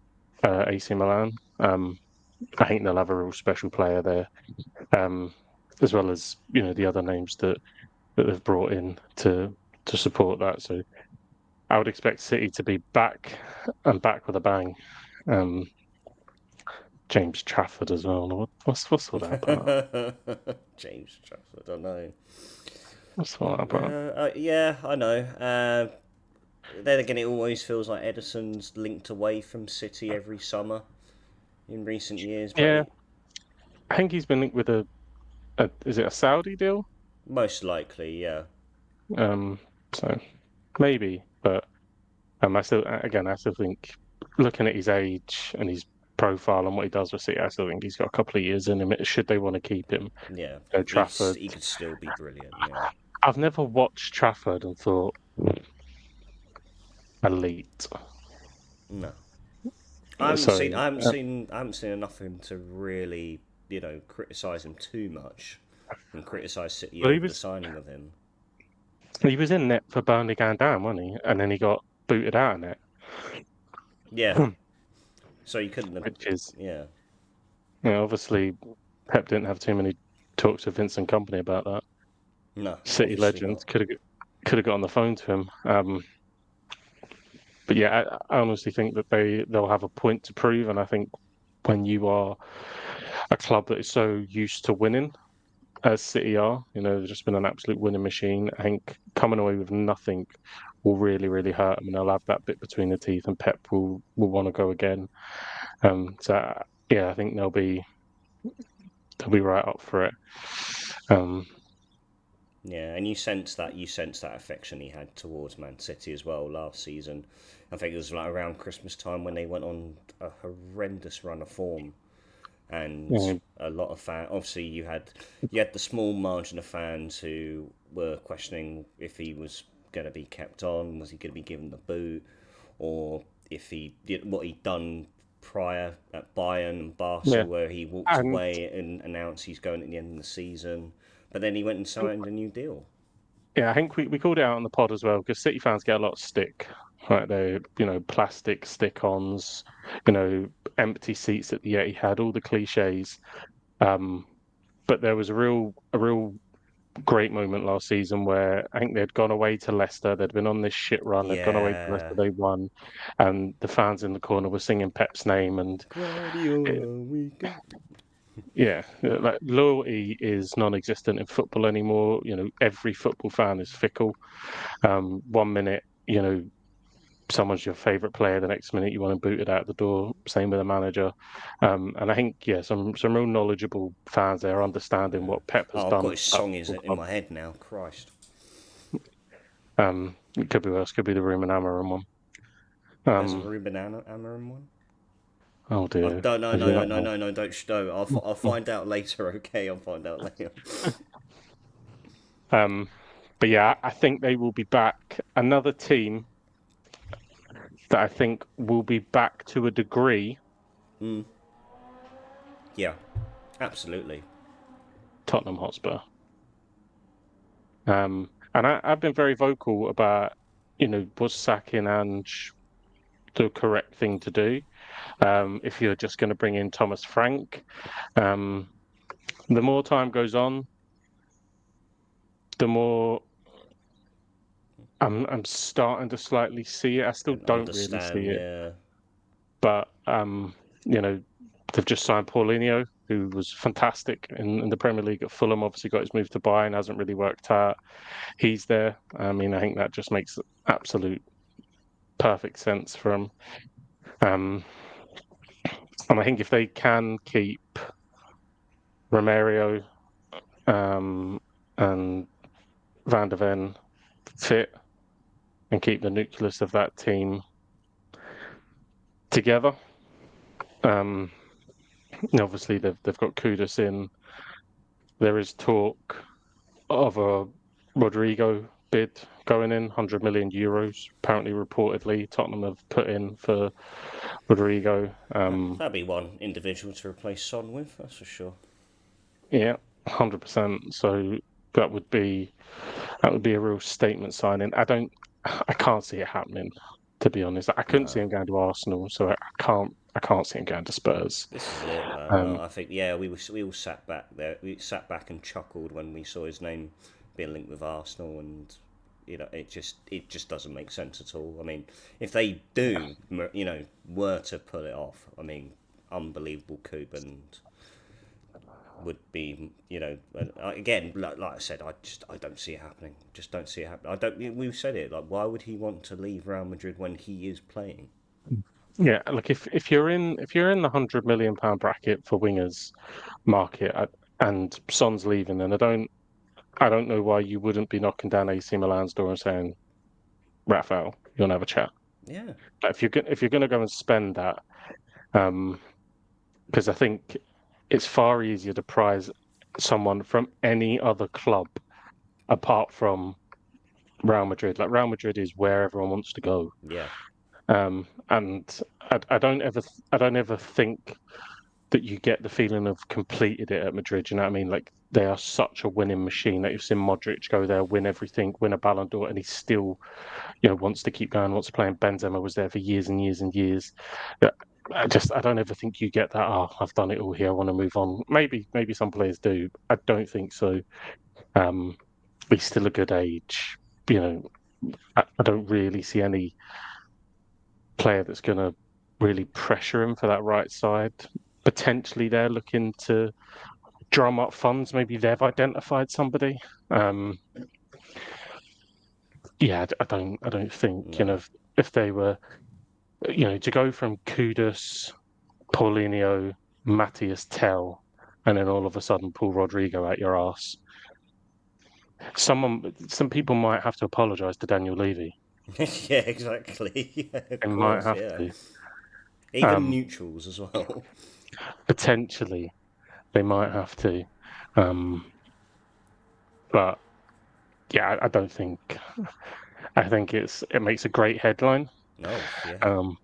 Speaker 1: AC Milan. I think they'll have a real special player there, um, as well as the other names that they've brought in to support that. So I would expect City to be back and back with a bang. Um, James Trafford as well. What's all that about?
Speaker 2: James Trafford. I don't know.
Speaker 1: What's all that about?
Speaker 2: Yeah, I know. Then again, it always feels like Edison's linked away from City every summer in recent years, but
Speaker 1: Yeah, I think he's been linked with a is it a Saudi deal?
Speaker 2: most likely, yeah.
Speaker 1: Um, so maybe, but I still think looking at his age and his profile and what he does with City, I still think he's got a couple of years in him. Should they want to keep him?
Speaker 2: Yeah,
Speaker 1: Trafford.
Speaker 2: he could still be brilliant. Yeah,
Speaker 1: I've never watched Trafford and thought elite.
Speaker 2: no,
Speaker 1: So
Speaker 2: I haven't seen enough of him to really, criticize him too much and criticize City
Speaker 1: well,
Speaker 2: over the signing of him.
Speaker 1: he was in net for Burnley going down, wasn't he? And then he got booted out of net,
Speaker 2: Yeah, so you couldn't have.
Speaker 1: which is
Speaker 2: Yeah,
Speaker 1: obviously Pep didn't have too many talks with Vincent Company about that.
Speaker 2: no,
Speaker 1: City
Speaker 2: obviously
Speaker 1: legend
Speaker 2: not.
Speaker 1: could have got on the phone to him. But yeah, I honestly think that they'll have a point to prove, and I think when you are a club that is so used to winning as City are, they've just been an absolute winning machine. I think coming away with nothing will really, really hurt them, and they'll have that bit between the teeth, and Pep will want to go again. Yeah, I think they'll be right up for it. Um,
Speaker 2: Yeah, and you sense that affection he had towards Man City as well last season. I think it was like around Christmas time when they went on a horrendous run of form, and
Speaker 1: yeah,
Speaker 2: a lot of fans. Obviously, you had the small margin of fans who were questioning if he was going to be kept on, was he going to be given the boot, or if he did what he'd done prior at Bayern and Barca,
Speaker 1: yeah,
Speaker 2: where he walked
Speaker 1: and
Speaker 2: away and announced he's going at the end of the season, but then he went and signed a new deal.
Speaker 1: yeah, I think we called it out on the pod as well because City fans get a lot of stick, right? They, plastic stick-ons, empty seats at the Etihad, all the cliches. Um, but there was a real great moment last season where I think they'd gone away to Leicester. They'd been on this shit run. They'd gone away to Leicester.
Speaker 2: Yeah.
Speaker 1: They won, and the fans in the corner were singing Pep's name. And it,
Speaker 2: Guardiola, we go.
Speaker 1: yeah, like loyalty is non-existent in football anymore. Every football fan is fickle. 1 minute, someone's your favourite player. The next minute, you want to boot it out the door. Same with the manager. And I think, some real knowledgeable fans there understanding what Pep has
Speaker 2: Oh, I've got
Speaker 1: done
Speaker 2: his
Speaker 1: at
Speaker 2: song
Speaker 1: football
Speaker 2: in
Speaker 1: club.
Speaker 2: my head now. Christ.
Speaker 1: It could be worse. Could be the Ruben Amorim one.
Speaker 2: There's a
Speaker 1: Um,
Speaker 2: Ruben Amorim one.
Speaker 1: oh
Speaker 2: I
Speaker 1: dear,
Speaker 2: don't. No,
Speaker 1: has
Speaker 2: no,
Speaker 1: he
Speaker 2: no,
Speaker 1: not
Speaker 2: no, no, no. Don't. No. I'll
Speaker 1: now?
Speaker 2: find out later. Okay, I'll find out later.
Speaker 1: Um, but yeah, I think they will be back. Another team that I think will be back to a degree.
Speaker 2: Yeah, absolutely.
Speaker 1: Tottenham Hotspur. And I've been very vocal about, was sacking Ange the correct thing to do? If you're just going to bring in Thomas Frank, um, the more time goes on, the more I'm starting to slightly see it. I still
Speaker 2: And
Speaker 1: don't really see
Speaker 2: understand.
Speaker 1: it,
Speaker 2: Yeah.
Speaker 1: but you know, they've just signed Paulinho, who was fantastic in the Premier League at Fulham. Obviously, got his move to Bayern, hasn't really worked out. He's there. I mean, I think that just makes absolute perfect sense for him. Um, and I think if they can keep Romario and Van der Ven fit and keep the nucleus of that team together. Um, Obviously, they've got Kudus in. There is talk of a Rodrigo bid going in, 100 million euros. Apparently, reportedly, Tottenham have put in for Rodrigo.
Speaker 2: That'd be one individual to replace Son with. That's for sure.
Speaker 1: Yeah, 100%. So that would be a real statement signing. I can't see it happening. To be honest, I couldn't see
Speaker 2: No.
Speaker 1: him going to Arsenal, so I can't see him going to Spurs.
Speaker 2: This is it, man.
Speaker 1: Um,
Speaker 2: I think we all sat back there. We sat back and chuckled when we saw his name being linked with Arsenal, and it just doesn't make sense at all. I mean, if they do, were to pull it off, I mean, unbelievable coup, and would be, again, like I said, I don't see it happening. Just don't see it happening. I don't. We've said it. Like, why would he want to leave Real Madrid when he is playing?
Speaker 1: yeah, like if you're in the £100 million bracket for wingers market, and Son's leaving, then I don't know why you wouldn't be knocking down AC Milan's door and saying, Raphael, you want to have a chat.
Speaker 2: Yeah,
Speaker 1: Like, if you're going to go and spend that, um, because I think it's far easier to prize someone from any other club apart from Real Madrid. Like, Real Madrid is where everyone wants to go.
Speaker 2: yeah,
Speaker 1: And I don't ever think that you get the feeling of completed it at Madrid. You know what I mean? Like, they are such a winning machine that you've seen Modric go there, win everything, win a Ballon d'Or, and he still, wants to keep going, wants to play. And Benzema was there for years and years and years. Yeah, I don't ever think you get that. Oh, I've done it all here. I want to move on. Maybe some players do. I don't think so. Um, he's still a good age. You know, I don't really see any player that's going to really pressure him for that right side. Potentially, they're looking to drum up funds. Maybe they've identified somebody. Um, yeah, I don't think
Speaker 2: no,
Speaker 1: if they were, to go from Kudus, Paulinho, Matthias Tell, and then all of a sudden pull Rodrigo out your arse. Some people might have to apologise to Daniel Levy.
Speaker 2: yeah, exactly. Yeah, of
Speaker 1: They might
Speaker 2: course,
Speaker 1: have
Speaker 2: yeah.
Speaker 1: to.
Speaker 2: Even
Speaker 1: Um,
Speaker 2: neutrals as well.
Speaker 1: Potentially, they might have to. Um, but yeah, I don't think. I think it makes a great headline.
Speaker 2: No, yeah,
Speaker 1: Um,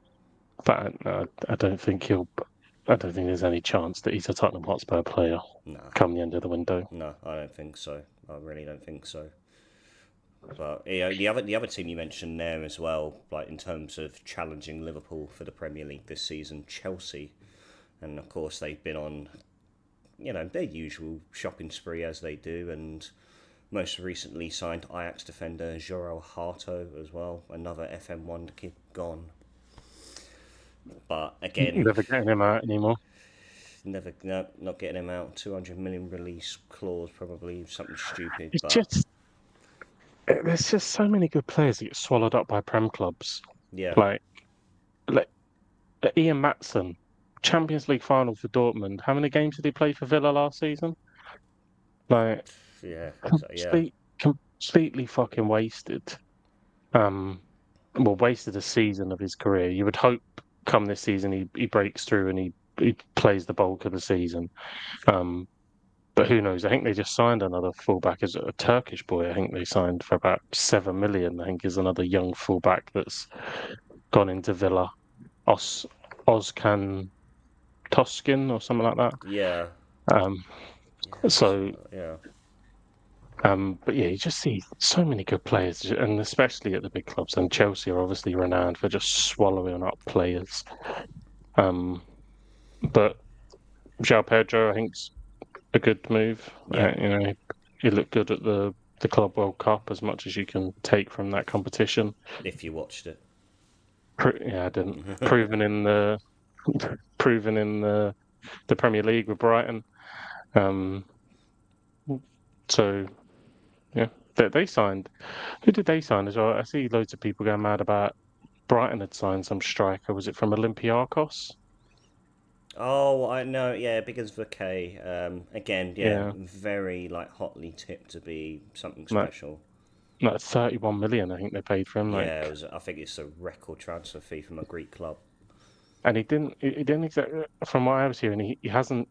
Speaker 1: but I don't think he'll. I don't think there's any chance that he's a Tottenham Hotspur player
Speaker 2: no,
Speaker 1: come the end of the window.
Speaker 2: no, I don't think so. I really don't think so. But the other team you mentioned there as well, like in terms of challenging Liverpool for the Premier League this season, Chelsea, and of course they've been on, their usual shopping spree as they do, and most recently signed Ajax defender João Harto as well, another FM1 kid gone. But again,
Speaker 1: Never getting him out anymore.
Speaker 2: never, no, not getting him out. 200 million release clause, probably something stupid.
Speaker 1: It's
Speaker 2: But
Speaker 1: just there's just so many good players that get swallowed up by Prem clubs.
Speaker 2: yeah,
Speaker 1: Like, like Ian Matson, Champions League final for Dortmund. How many games did he play for Villa last season? Like,
Speaker 2: yeah, so yeah,
Speaker 1: completely fucking wasted. Um, well, wasted a season of his career. You would hope come this season he breaks through and he plays the bulk of the season. Um, but who knows? I think they just signed another fullback as a Turkish boy. I think they signed for about 7 million. I think is another young fullback that's gone into Villa. Os Ozcan Toskin or something like that.
Speaker 2: yeah,
Speaker 1: Um, so
Speaker 2: yeah.
Speaker 1: but yeah, you just see so many good players, and especially at the big clubs. And Chelsea are obviously renowned for just swallowing up players. Um, but João Pedro, I think's a good move.
Speaker 2: Yeah,
Speaker 1: He looked good at the Club World Cup as much as you can take from that competition.
Speaker 2: if you watched it.
Speaker 1: Yeah, I didn't. Proven in the proven in the Premier League with Brighton. Um, so yeah, they signed. Who did they sign as well? I see loads of people going mad about Brighton had signed some striker. Was it from Olympiacos?
Speaker 2: Oh, I know. Yeah, Biggins Vacay. Again, yeah,
Speaker 1: Yeah,
Speaker 2: very like hotly tipped to be something
Speaker 1: like
Speaker 2: special.
Speaker 1: 31 million. I think they paid for him.
Speaker 2: Yeah,
Speaker 1: Like,
Speaker 2: I think it's a record transfer fee from a Greek club.
Speaker 1: and he didn't exactly. From what I was hearing, he hasn't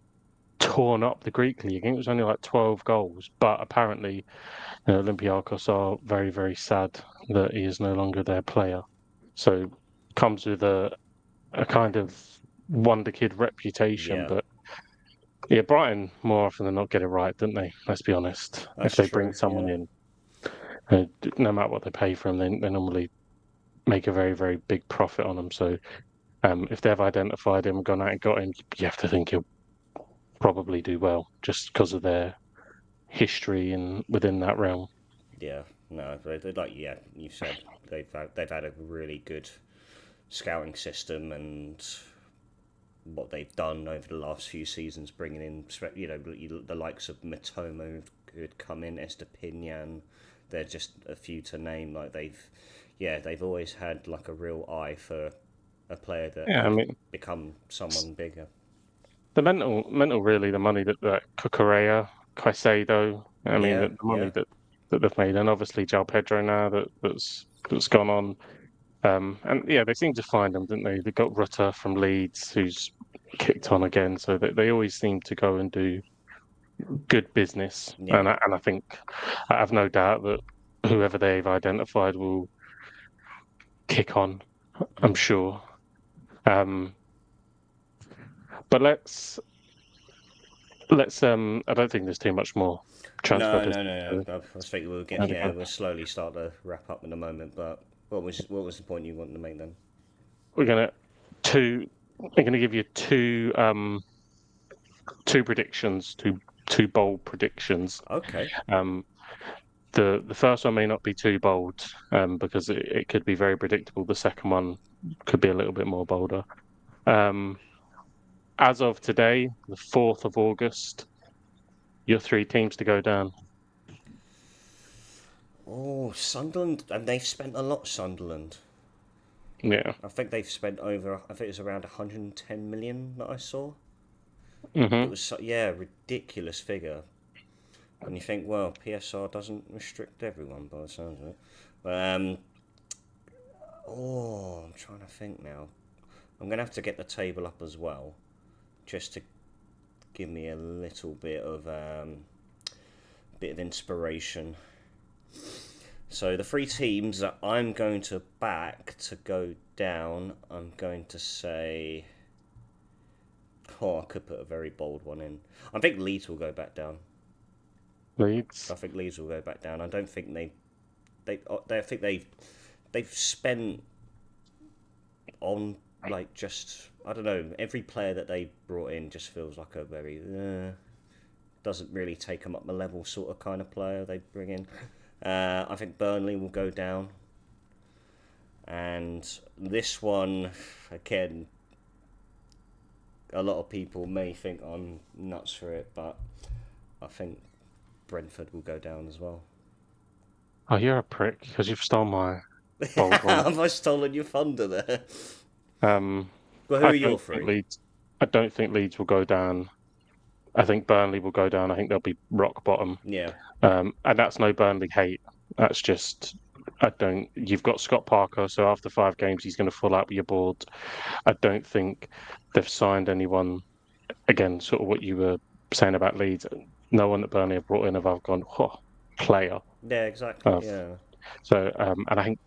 Speaker 1: torn up the Greek league. I think it was only like 12 goals, but apparently, Olympiacos are very, very sad that he is no longer their player. So comes with a kind of wonder kid reputation,
Speaker 2: Yeah,
Speaker 1: but yeah, Brighton more often than not get it right, don't they? Let's be honest. If
Speaker 2: that's
Speaker 1: they bring
Speaker 2: true.
Speaker 1: someone
Speaker 2: Yeah,
Speaker 1: in, no matter what they pay for them, they normally make a very, very big profit on them. So if they've identified him, gone out and got him, you have to think he'll probably do well just because of their history and within that realm.
Speaker 2: yeah. No, they like yeah. You said they've had a really good scouting system and what they've done over the last few seasons, bringing in the likes of Matomo who had come in, Estepinian. They're just a few to name. Like they've always had like a real eye for a player that
Speaker 1: Yeah, I
Speaker 2: could
Speaker 1: mean,
Speaker 2: become someone bigger.
Speaker 1: the mental, really, the money that Cucurella, Caicedo, I mean,
Speaker 2: Yeah,
Speaker 1: the
Speaker 2: yeah,
Speaker 1: money that they've made, and obviously João Pedro now that's gone on. And yeah, they seem to find them, didn't they? They got Rutter from Leeds, who's kicked on again, so they always seem to go and do good business.
Speaker 2: yeah.
Speaker 1: And I think I have no doubt that whoever they've identified will kick on. I'm sure. Um, but let's. I don't think there's too much more transfer
Speaker 2: No,
Speaker 1: business.
Speaker 2: no, no, no. I was thinking we'll get yeah, we'll slowly start to wrap up in a moment. But what was the point you wanted to make then?
Speaker 1: We're gonna two. I'm gonna give you two predictions, two bold predictions.
Speaker 2: Okay.
Speaker 1: Um, the first one may not be too bold, because it could be very predictable. The second one could be a little bit more bolder. Um, as of today, the 4th of August, your three teams to go down.
Speaker 2: Oh, Sunderland, and they've spent a lot. Sunderland.
Speaker 1: Yeah.
Speaker 2: I think they've spent over. I think it was around 110 million that I saw. It
Speaker 1: Hmm.
Speaker 2: was yeah, ridiculous figure. And you think, well, PSR doesn't restrict everyone by the sounds of it. But I'm trying to think now. I'm gonna have to get the table up as well, just to give me a little bit of inspiration. So the three teams that I'm going to back to go down, I'm going to say. Oh, I could put a very bold one in. I think Leeds will go back down.
Speaker 1: Leeds.
Speaker 2: I think Leeds will go back down. I don't think I think they've spent on like just I don't know. Every player that they brought in just feels like a very doesn't really take them up the level sort of kind of player they bring in. I think Burnley will go down. And this one, again, a lot of people may think I'm nuts for it, but I think Brentford will go down as well.
Speaker 1: Oh, you're a prick because you've stolen my bold one.
Speaker 2: Have I stolen your thunder there?
Speaker 1: Um,
Speaker 2: Well, who
Speaker 1: I
Speaker 2: are your
Speaker 1: don't think
Speaker 2: three?
Speaker 1: Leeds. I don't think Leeds will go down. I think Burnley will go down. I think they'll be rock bottom.
Speaker 2: Yeah.
Speaker 1: And that's no Burnley hate. That's just I don't. You've got Scott Parker, so after 5 games, he's going to fall out with your board. I don't think they've signed anyone. Again, sort of what you were saying about Leeds. No one that Burnley have brought in have I've gone player.
Speaker 2: Yeah, exactly.
Speaker 1: Uh,
Speaker 2: Yeah.
Speaker 1: so and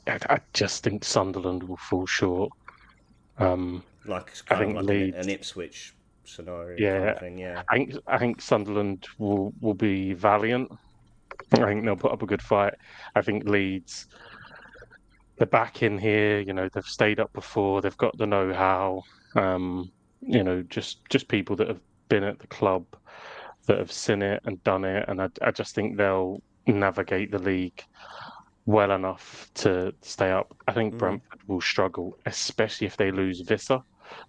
Speaker 1: I just think Sunderland will fall short.
Speaker 2: Like it's
Speaker 1: I
Speaker 2: kind of
Speaker 1: think
Speaker 2: like an
Speaker 1: Leeds.
Speaker 2: Ipswich scenario kind
Speaker 1: Yeah,
Speaker 2: of thing. Yeah.
Speaker 1: I think Sunderland will be valiant. I think they'll put up a good fight. I think Leeds, they're back in here. They've stayed up before. They've got the know-how. Just people that have been at the club, that have seen it and done it, and I just think they'll navigate the league well enough to stay up. I think Brentford will struggle, especially if they lose Visser,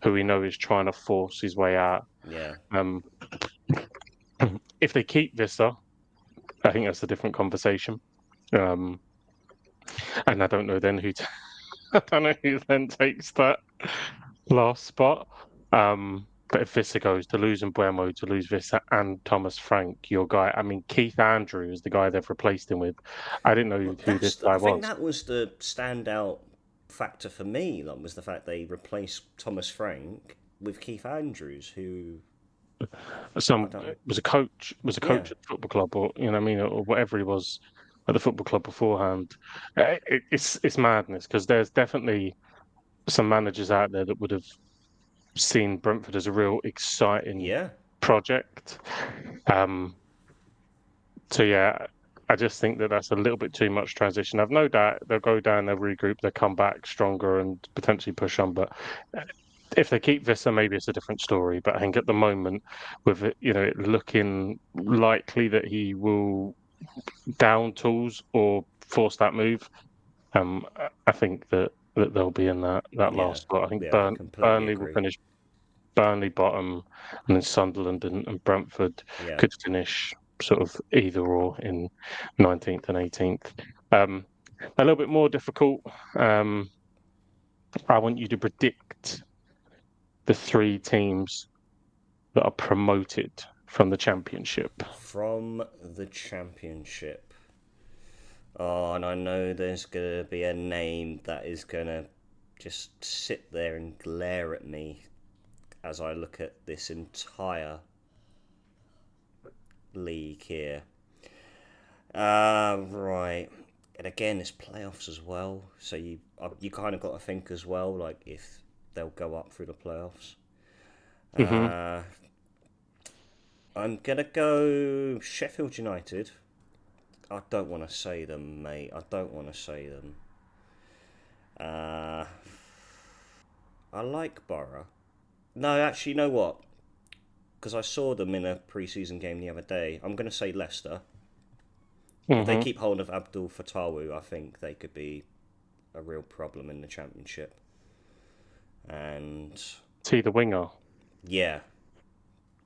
Speaker 1: who we know is trying to force his way out.
Speaker 2: Yeah.
Speaker 1: Um, if they keep Visser, I think that's a different conversation. Um, and I don't know then I don't know who then takes that last spot. But if Visser goes, to lose Mbuemo, to lose Visser and Thomas Frank, your guy. I mean, Keith Andrew is the guy they've replaced him with. I didn't know
Speaker 2: Well,
Speaker 1: who this guy
Speaker 2: I think
Speaker 1: was.
Speaker 2: that was the standout factor for me. Like, was the fact they replaced Thomas Frank with Keith Andrews, who I
Speaker 1: Some
Speaker 2: don't.
Speaker 1: was a
Speaker 2: Yeah.
Speaker 1: coach at the football club, or or whatever he was at the football club beforehand. It's madness because there's definitely some managers out there that would have seen Brentford as a real exciting
Speaker 2: Yeah.
Speaker 1: project. Um, so yeah, I just think that that's a little bit too much transition. I've no doubt they'll go down, they'll regroup, they'll come back stronger and potentially push on. But if they keep Visser, maybe it's a different story. But I think at the moment, with it looking likely that he will down tools or force that move, I think that they'll be in that
Speaker 2: Yeah.
Speaker 1: last spot. I think
Speaker 2: Yeah. I completely
Speaker 1: Burnley will
Speaker 2: agree.
Speaker 1: finish Burnley bottom, and then Sunderland and Brentford
Speaker 2: Yeah.
Speaker 1: could finish sort of either or in 19th and 18th. A little bit more difficult. I want you to predict the 3 teams that are promoted from the Championship.
Speaker 2: From the Championship. Oh, and I know there's gonna be a name that is gonna just sit there and glare at me as I look at this entire league here. Right. And again, it's playoffs as well, so you kind of got to think as well, like if they'll go up through the playoffs.
Speaker 1: Hmm.
Speaker 2: Uh, I'm gonna go Sheffield United. I don't want to say them, mate. I don't want to say them. Uh, I like Borough. No, actually, you know what? Because I saw them in a pre-season game the other day. I'm going to say Leicester. If they
Speaker 1: Hmm.
Speaker 2: keep hold of Abdul Fatawu, I think they could be a real problem in the Championship. And
Speaker 1: See the winger.
Speaker 2: yeah,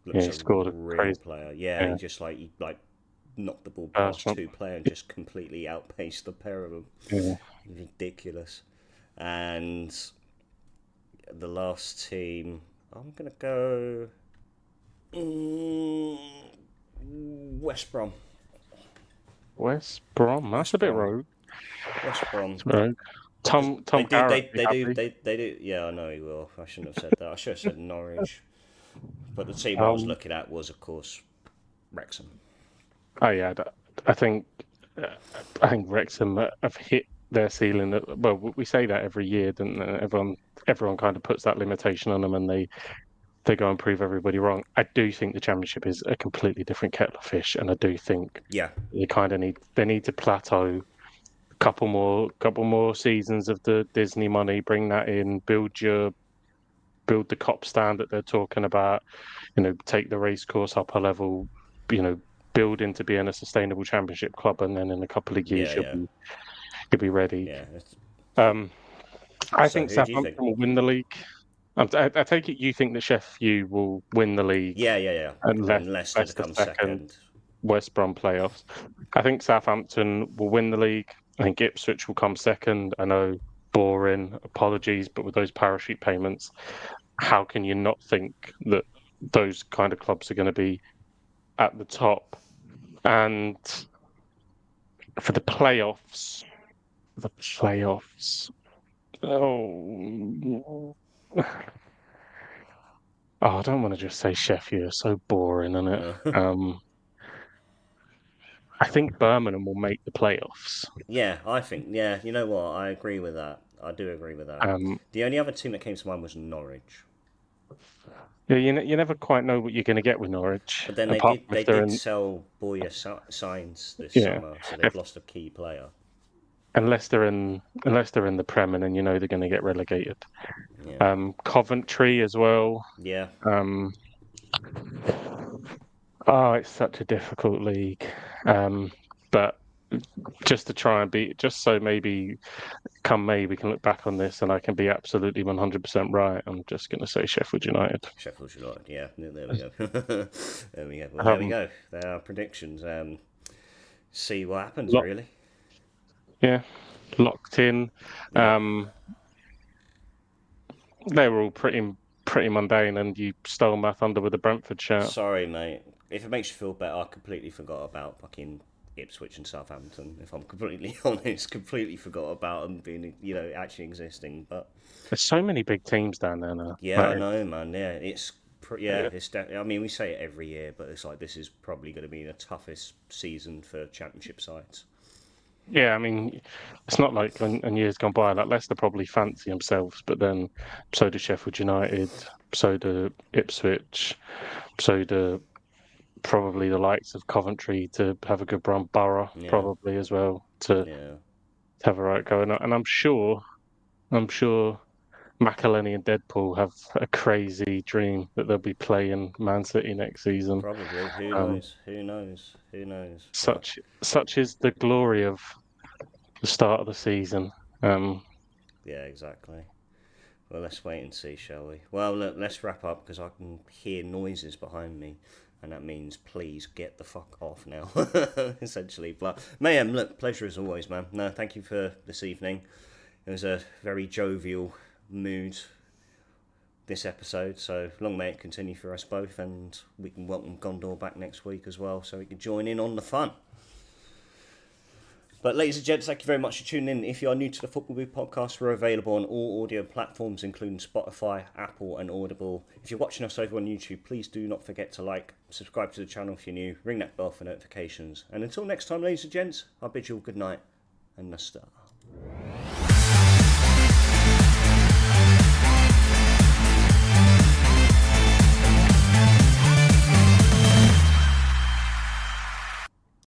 Speaker 1: Yeah,
Speaker 2: looks
Speaker 1: he
Speaker 2: a
Speaker 1: scored a
Speaker 2: real
Speaker 1: crazy.
Speaker 2: player. Yeah,
Speaker 1: Yeah,
Speaker 2: he knocked the ball
Speaker 1: first
Speaker 2: past
Speaker 1: one.
Speaker 2: 2 players and just completely outpaced the pair of them.
Speaker 1: Yeah.
Speaker 2: Ridiculous. And the last team, I'm gonna go West Brom.
Speaker 1: West Brom. That's
Speaker 2: West
Speaker 1: a bit
Speaker 2: Brom.
Speaker 1: rogue.
Speaker 2: West Brom.
Speaker 1: It's rogue.
Speaker 2: Because
Speaker 1: Tom Garrett be happy.
Speaker 2: they do. Yeah, I know he will. I shouldn't have said that. I should have said Norwich. But the team I was
Speaker 1: Um,
Speaker 2: looking at was, of course, Wrexham.
Speaker 1: oh yeah, I think uh, I think Wrexham have hit their ceiling. Well, we say that every year, don't they? Everyone kind of puts that limitation on them, and they go and prove everybody wrong. I do think the Championship is a completely different kettle of fish, and I do think
Speaker 2: Yeah,
Speaker 1: they need to plateau. Couple more seasons of the Disney money, bring that in, build your build the cop stand that they're talking about, take the racecourse up a level, build into being a sustainable championship club, and then in a couple of years
Speaker 2: Yeah, yeah,
Speaker 1: you'll be ready.
Speaker 2: yeah.
Speaker 1: Um, I
Speaker 2: So
Speaker 1: think
Speaker 2: who do you think?
Speaker 1: Southampton will win the league. I take it you think that Sheffield will win the league
Speaker 2: Yeah, yeah, yeah.
Speaker 1: unless
Speaker 2: And Leicester to
Speaker 1: Leicester
Speaker 2: come
Speaker 1: second,
Speaker 2: second.
Speaker 1: West Brom playoffs. I think Southampton will win the league. I think Ipswich will come second. I know, boring, apologies, but with those parachute payments, how can you not think that those kind of clubs are going to be at the top? And for the playoffs, oh, I don't want to just say Sheffield. It's so boring, isn't it?
Speaker 2: Uh,
Speaker 1: I think Birmingham will make the playoffs.
Speaker 2: yeah, I think. Yeah, you know what? I agree with that. I do agree with that.
Speaker 1: Um,
Speaker 2: The only other team that came to mind was Norwich.
Speaker 1: yeah, you never quite know what you're going to get with Norwich,
Speaker 2: But then they
Speaker 1: apart
Speaker 2: did
Speaker 1: from if
Speaker 2: they
Speaker 1: they're
Speaker 2: did
Speaker 1: in,
Speaker 2: sell Boyer signs this
Speaker 1: yeah,
Speaker 2: summer, so they've
Speaker 1: if,
Speaker 2: lost a key player.
Speaker 1: unless they're in the Prem, and then they're going to get relegated.
Speaker 2: Yeah,
Speaker 1: Coventry as well.
Speaker 2: yeah,
Speaker 1: Um, oh, it's such a difficult league. But just to try and be, just so maybe come May we can look back on this and I can be absolutely 100% right. I'm just going to say Sheffield United.
Speaker 2: Sheffield United. Yeah, there we go. There we go. Well, there we
Speaker 1: Um,
Speaker 2: go. There are predictions. See what happens,
Speaker 1: lock,
Speaker 2: really.
Speaker 1: yeah, locked in.
Speaker 2: Yeah.
Speaker 1: Um, they were all pretty mundane, and you stole my thunder with the Brentford shout.
Speaker 2: Sorry, mate. If it makes you feel better, I completely forgot about fucking Ipswich and Southampton. If I'm completely honest, completely forgot about them being, actually existing. But
Speaker 1: There's so many big teams down there now.
Speaker 2: yeah, I
Speaker 1: Like,
Speaker 2: know, man. Yeah, yeah,
Speaker 1: yeah,
Speaker 2: I mean, we say it every year, but it's like this is probably going to be the toughest season for championship sides.
Speaker 1: yeah, I mean, it's not like in years gone by. Like Leicester probably fancy themselves, but then so do Sheffield United, so do Ipswich, so do probably the likes of Coventry to have a good run. Borough
Speaker 2: Yeah,
Speaker 1: probably as well to
Speaker 2: yeah,
Speaker 1: have a right going. And I'm sure McElhenney and Deadpool have a crazy dream that they'll be playing Man City next season.
Speaker 2: probably. Who
Speaker 1: Um,
Speaker 2: knows? Who knows? Who knows? But
Speaker 1: such is the glory of the start of the season. Um,
Speaker 2: yeah, exactly. Well, let's wait and see, shall we? Well, look, let's wrap up because I can hear noises behind me, and that means please get the fuck off now, essentially. But Mayhem, look, pleasure as always, man. No, thank you for this evening. It was a very jovial mood this episode, so long may it continue for us both, and we can welcome Gondor back next week as well, so we can join in on the fun. But ladies and gents, thank you very much for tuning in. If you are new to the Football Booth podcast, we're available on all audio platforms, including Spotify, Apple and Audible. If you're watching us over on YouTube, please do not forget to like, subscribe to the channel if you're new, ring that bell for notifications. And until next time, ladies and gents, I bid you all good night and Nasta.